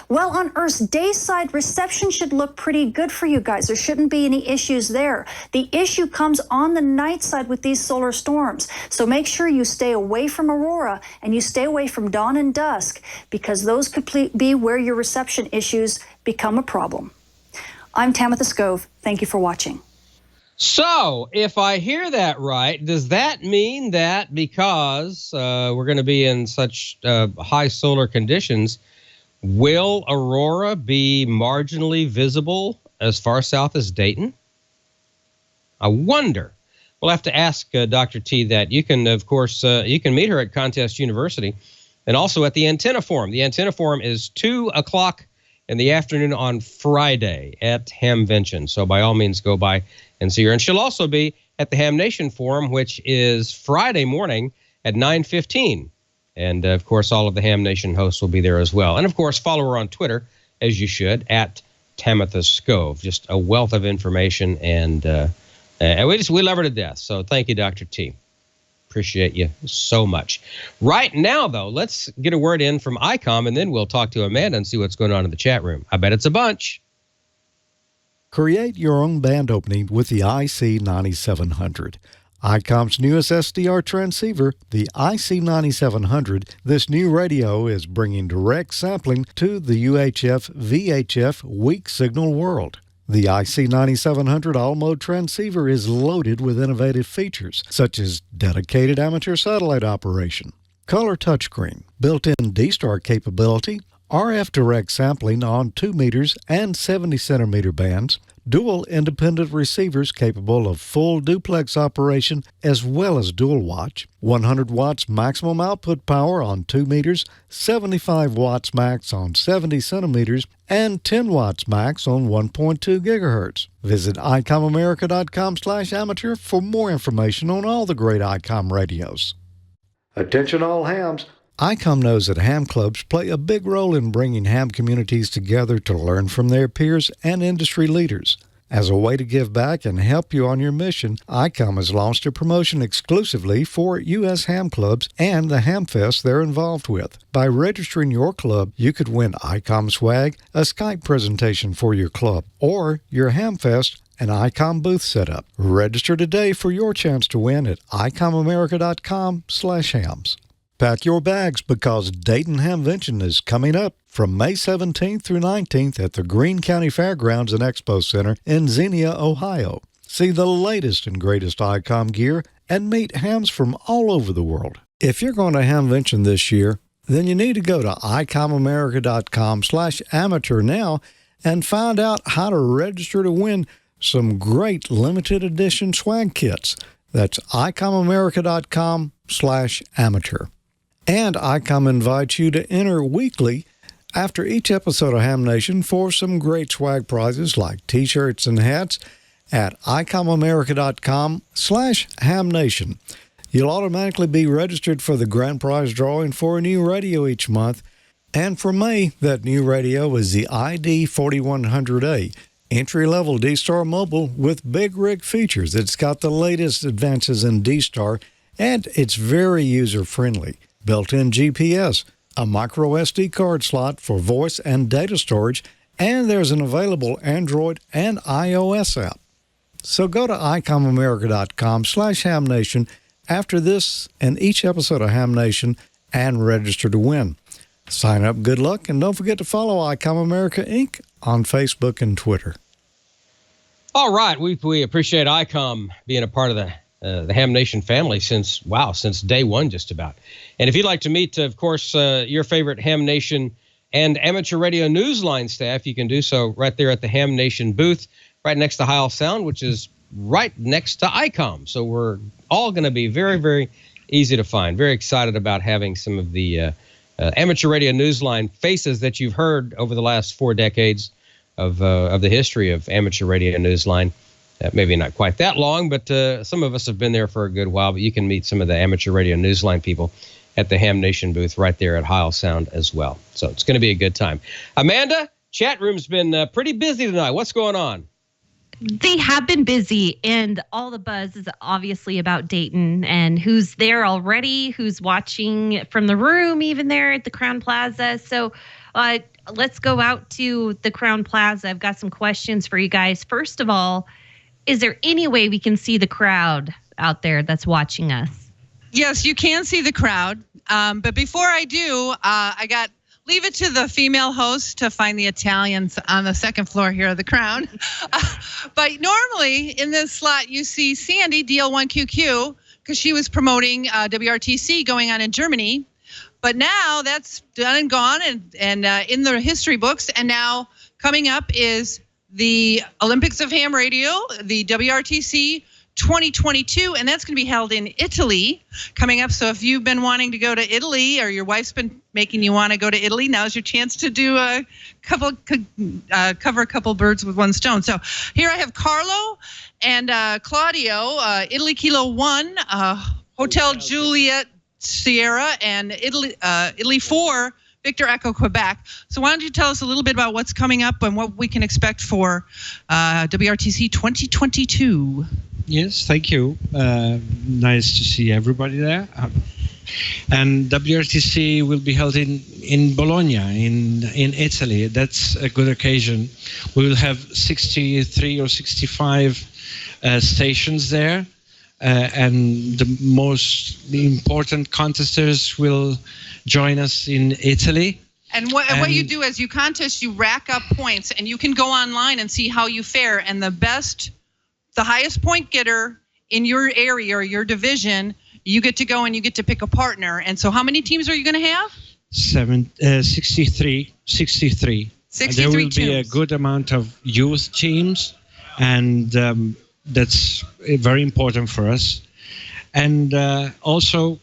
well, on Earth's day side, reception should look pretty good for you guys. There shouldn't be any issues there. The issue comes on the night side with these solar storms. So make sure you stay away from aurora and you stay away from dawn and dusk because those could be where your reception issues become a problem. I'm Tamitha Skov. Thank you for watching. So, if I hear that right, does that mean that because we're going to be in such high solar conditions, will aurora be marginally visible as far south as Dayton? I wonder. We'll have to ask Dr. T that. You can, of course, you can meet her at Contest University and also at the Antenna Forum. The Antenna Forum is 2 o'clock in the afternoon on Friday at Hamvention. So by all means, go by and see her. And she'll also be at the Ham Nation Forum, which is Friday morning at 9:15. And, of course, all of the Ham Nation hosts will be there as well. And, of course, follow her on Twitter, as you should, at Tamitha Skov. Just a wealth of information, and we love her to death. So thank you, Dr. T. Appreciate you so much. Right now, though, let's get a word in from Icom, and then we'll talk to Amanda and see what's going on in the chat room. I bet it's a bunch. Create your own band opening with the IC9700. Icom's newest SDR transceiver, the IC9700, this new radio is bringing direct sampling to the UHF-VHF weak signal world. The IC9700 all-mode transceiver is loaded with innovative features, such as dedicated amateur satellite operation, color touchscreen, built-in D-Star capability, RF direct sampling on 2 meters and 70 centimeter bands, dual independent receivers capable of full duplex operation as well as dual watch, 100 watts maximum output power on 2 meters, 75 watts max on 70 centimeters, and 10 watts max on 1.2 gigahertz. Visit ICOMAmerica.com/amateur for more information on all the great Icom radios. Attention all hams. Icom knows that ham clubs play a big role in bringing ham communities together to learn from their peers and industry leaders. As a way to give back and help you on your mission, Icom has launched a promotion exclusively for U.S. ham clubs and the ham fest they're involved with. By registering your club, you could win Icom swag, a Skype presentation for your club, or your ham fest, an Icom booth setup. Register today for your chance to win at ICOMAmerica.com/hams. Pack your bags because Dayton Hamvention is coming up from May 17th through 19th at the Greene County Fairgrounds and Expo Center in Xenia, Ohio. See the latest and greatest Icom gear and meet hams from all over the world. If you're going to Hamvention this year, then you need to go to ICOMAmerica.com/amateur now and find out how to register to win some great limited edition swag kits. That's ICOMAmerica.com/amateur. And Icom invites you to enter weekly after each episode of Ham Nation for some great swag prizes like t-shirts and hats at ICOMAmerica.com/HamNation. You'll automatically be registered for the grand prize drawing for a new radio each month. And for May, that new radio is the ID4100A, entry-level D-Star mobile with big rig features. It's got the latest advances in D-Star, and it's very user-friendly. Built-in GPS, a micro SD card slot for voice and data storage, and there's an available Android and iOS app. So go to ICOMAmerica.com/HamNation after this and each episode of Ham Nation and register to win. Sign up, good luck, and don't forget to follow Icom America Inc. on Facebook and Twitter. All right, we appreciate Icom being a part of the Ham Nation family since day one just about. And if you'd like to meet, of course, your favorite Ham Nation and Amateur Radio Newsline staff, you can do so right there at the Ham Nation booth, right next to Heil Sound, which is right next to Icom. So we're all going to be very, very easy to find. Very excited about having some of the Amateur Radio Newsline faces that you've heard over the last 4 decades of the history of Amateur Radio Newsline. Maybe not quite that long, but some of us have been there for a good while. But you can meet some of the Amateur Radio Newsline people at the Ham Nation booth right there at Heil Sound as well. So it's going to be a good time. Amanda, chat room's been pretty busy tonight. What's going on? They have been busy, and all the buzz is obviously about Dayton and who's there already, who's watching from the room, even there at the Crowne Plaza. So let's go out to the Crowne Plaza. I've got some questions for you guys. First of all, is there any way we can see the crowd out there that's watching us? Yes, you can see the crowd. But before I do, leave it to the female host to find the Italians on the second floor here of the Crowne. But normally in this slot, you see Sandy, DL1QQ, because she was promoting WRTC going on in Germany. But now that's done and gone and in the history books. And now coming up is the Olympics of Ham Radio, the WRTC 2022, and that's going to be held in Italy coming up. So if you've been wanting to go to Italy, or your wife's been making you want to go to Italy, now's your chance to do cover a couple birds with one stone. So here I have Carlo and Claudio, Italy Kilo 1, Hotel Juliet Sierra, and Italy 4, Victor Echo Quebec. So why don't you tell us a little bit about what's coming up and what we can expect for WRTC 2022? Yes, thank you. Nice to see everybody there. And WRTC will be held in Bologna, in Italy. That's a good occasion. We will have 63 or 65 stations there. And the most important contesters will join us in Italy. And what you do as you contest, you rack up points, and you can go online and see how you fare. And the highest point getter in your area or your division, you get to go and you get to pick a partner. And so how many teams are you going to have? 63. 63 there will teams. be a good amount of youth teams and that's very important for us. And also,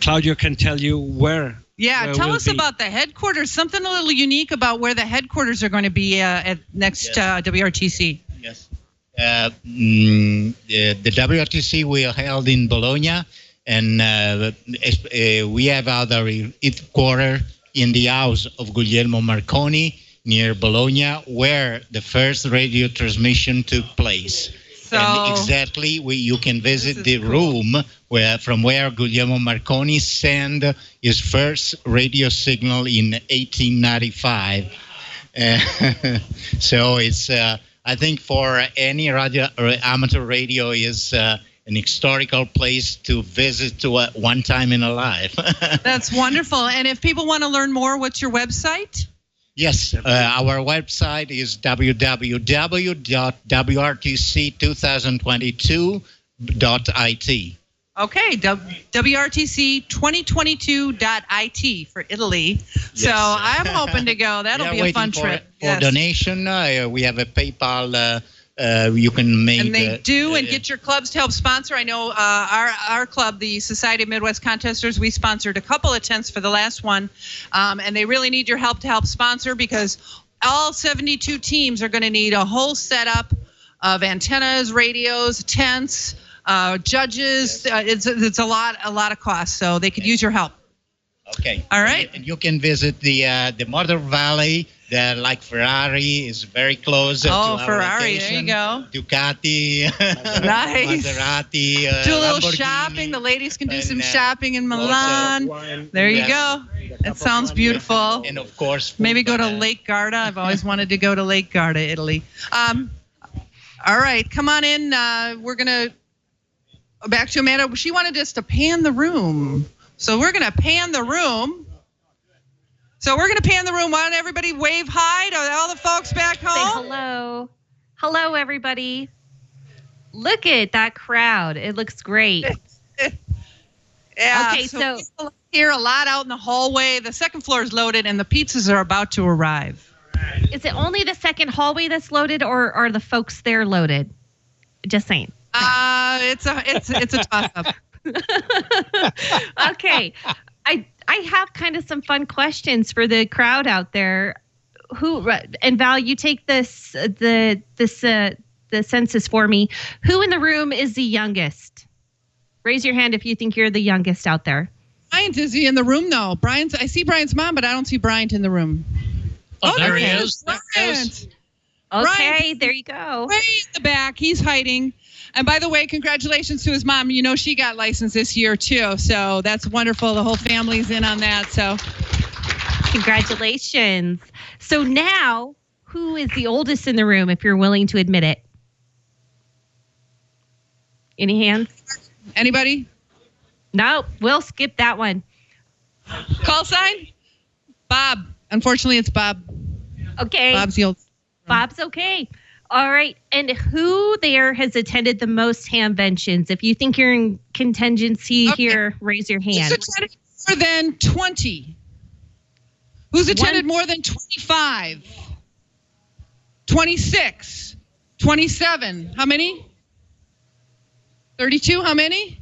Claudio can tell you where. Yeah, tell us about the headquarters. Something a little unique about where the headquarters are going to be at next WRTC. Yes. The WRTC we are held in Bologna, and we have our headquarters in the house of Guglielmo Marconi near Bologna, where the first radio transmission took place. So and exactly, you can visit the room from where Guglielmo Marconi sent his first radio signal in 1895. So it's, I think, for any radio or amateur radio is an historical place to visit to one time in a life. That's wonderful. And if people want to learn more, what's your website? Yes, our website is www.wrtc2022.it. Okay, WRTC2022.it for Italy. So I'm hoping to go. That'll be a fun trip. For donation, we have a PayPal. You can make. And they do, and get your clubs to help sponsor. I know our club, the Society of Midwest Contesters, we sponsored a couple of tents for the last one, and they really need your help to help sponsor, because all 72 teams are going to need a whole setup of antennas, radios, tents, judges. It's a lot of cost, so they could use your help. Okay. All right. And you can visit the Motor Valley. Like Ferrari is very close to our Ferrari, location. there you go. Ducati, nice. Maserati, do a little Lamborghini. Shopping. The ladies can do some shopping in Milan. There you go. It sounds beautiful. And of course, maybe go to Lake Garda. I've always wanted to go to Lake Garda, Italy. All right, come on in. We're gonna back to Amanda. She wanted us to pan the room, so we're gonna pan the room. Why don't everybody wave hi to all the folks back home? Say hello. Hello, everybody. Look at that crowd. It looks great. Yeah. Okay, so people here a lot out in the hallway. The second floor is loaded, and the pizzas are about to arrive. Is it only the second hallway that's loaded, or are the folks there loaded? Just saying. It's a toss-up. Okay. I have kind of some fun questions for the crowd out there. And Val, you take the census for me. Who in the room is the youngest? Raise your hand if you think you're the youngest out there. Bryant, is he in the room? No. I see Bryant's mom, but I don't see Bryant in the room. Oh, there he is. Bryant. Okay, Bryant, there you go. Way in the back. He's hiding. And by the way, congratulations to his mom. You know, she got licensed this year too. So that's wonderful. The whole family's in on that. So congratulations. So now, who is the oldest in the room, if you're willing to admit it? Any hands? Anybody? No, we'll skip that one. Call sign? Bob. Unfortunately, it's Bob. Okay. Bob's the oldest. Bob's okay. All right. And who there has attended the most Hamventions? If you think you're in contingency here, raise your hand. Who's attended more than 20? Who's attended more than 25? 26? 27? How many? 32? How many?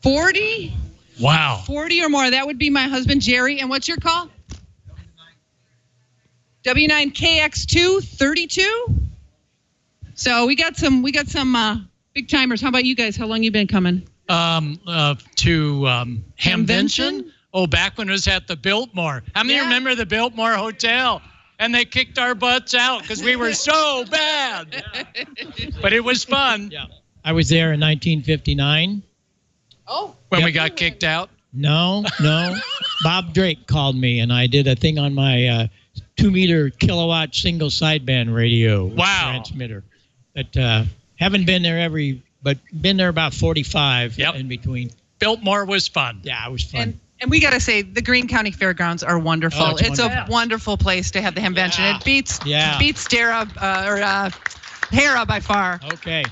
40? Wow. 40 or more. That would be my husband, Jerry. And what's your call? W9KX2 32. So we got some big timers. How about you guys? How long you been coming? To Hamvention. Oh, back when it was at the Biltmore. How many remember the Biltmore Hotel? And they kicked our butts out because we were so bad. But it was fun. Yeah. I was there in 1959. Oh. When we got kicked out? No. Bob Drake called me, and I did a thing on my 2-meter kilowatt single sideband radio transmitter. But haven't been there but been there about 45 in between. Biltmore was fun. Yeah, it was fun. And we got to say, the Greene County Fairgrounds are wonderful. Oh, it's a wonderful place to have the Hamvention. Yeah. It beats Hera by far. Okay.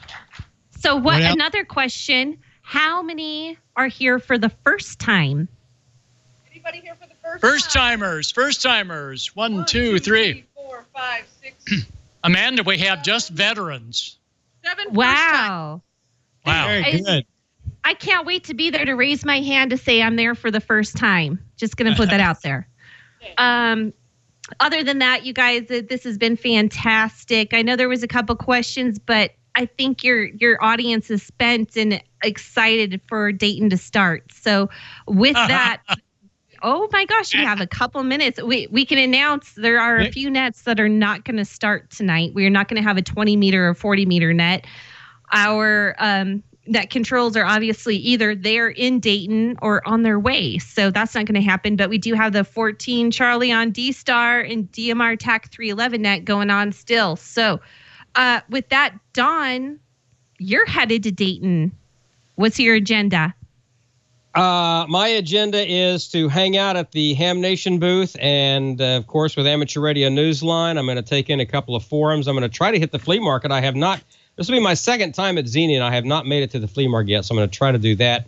So another question, how many are here for the first time? Anybody here for the first First timers. 1, 2, 3. 4, 5, 6, Amanda, we have just veterans. 7 Wow. Wow. Very good. I can't wait to be there to raise my hand to say I'm there for the first time. Just going to put that out there. Other than that, you guys, this has been fantastic. I know there was a couple questions, but I think your audience is spent and excited for Dayton to start. So with that, oh my gosh, we have a couple minutes. We can announce there are a few nets that are not going to start tonight. We are not going to have a 20-meter or 40-meter net. Our net controls are obviously either there in Dayton or on their way. So that's not going to happen. But we do have the 14 Charlie on D-Star and DMR TAC 311 net going on still. So with that, Dawn, you're headed to Dayton. What's your agenda? My agenda is to hang out at the Ham Nation booth and, of course, with Amateur Radio Newsline. I'm going to take in a couple of forums. I'm going to try to hit the flea market. I have not. This will be my second time at Xenia, and I have not made it to the flea market yet, so I'm going to try to do that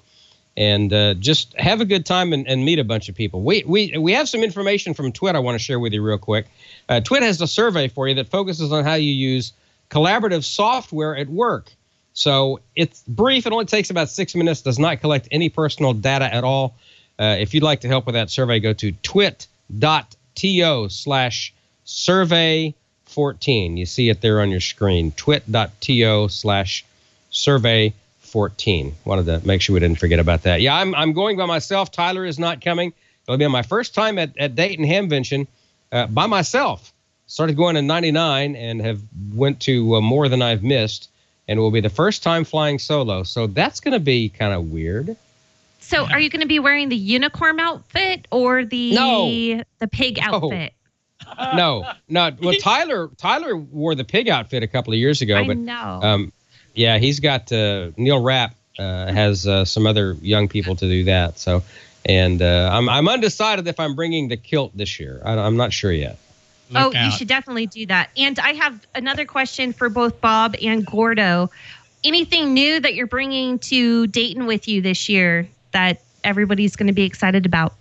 and just have a good time and meet a bunch of people. We have some information from TWIT I want to share with you real quick. TWIT has a survey for you that focuses on how you use collaborative software at work. So it's brief. It only takes about 6 minutes, does not collect any personal data at all. If you'd like to help with that survey, go to twit.to/survey14. You see it there on your screen, twit.to/survey14. Wanted to make sure we didn't forget about that. Yeah, I'm going by myself. Tyler is not coming. It'll be my first time at Dayton Hamvention by myself. Started going in 99 and have went to more than I've missed. And it will be the first time flying solo. So that's going to be kind of weird. So are you going to be wearing the unicorn outfit or the pig outfit? No. Well, Tyler wore the pig outfit a couple of years ago. I but, know. Yeah, he's got Neil Rapp has some other young people to do that. So, and I'm undecided if I'm bringing the kilt this year. I'm not sure yet. You should definitely do that. And I have another question for both Bob and Gordo. Anything new that you're bringing to Dayton with you this year that everybody's going to be excited about?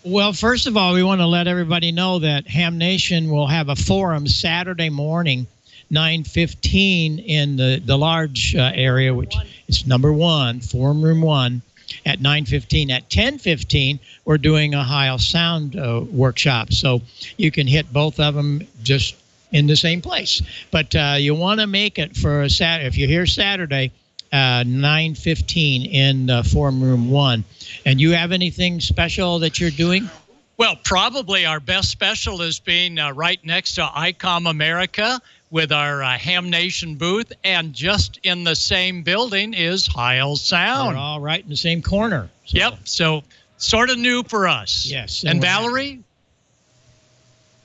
Well, first of all, we want to let everybody know that Ham Nation will have a forum Saturday morning, 9:15 in the large area, which is number 1, Forum Room 1. At 9:15. At 10:15, we're doing a Heil sound workshop. So you can hit both of them just in the same place. But you want to make it for a Saturday. If you're here Saturday, 9:15 in Forum Room 1. And you have anything special that you're doing? Well, probably our best special is being right next to Icom America with our Ham Nation booth, and just in the same building is Heil Sound. We're all right in the same corner. So. Yep, so sort of new for us. Yes. And Valerie?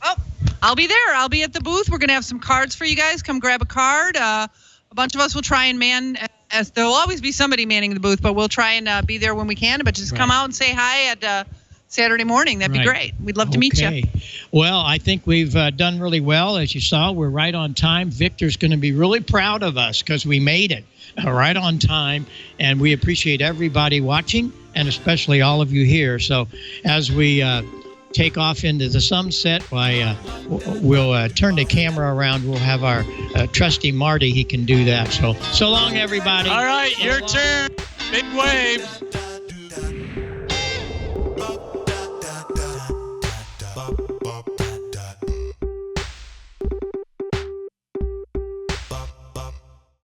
Oh, I'll be there. I'll be at the booth. We're going to have some cards for you guys. Come grab a card. A bunch of us will try and man, as there'll always be somebody manning the booth, but we'll try and be there when we can. But just come out and say hi at Saturday morning. That'd be great. We'd love to meet you. Well, I think we've done really well. As you saw, we're right on time. Victor's going to be really proud of us because we made it right on time. And we appreciate everybody watching and especially all of you here. So as we take off into the sunset, we'll turn the camera around. We'll have our trusty Marty. He can do that. So long, everybody. All right, your turn. Big waves.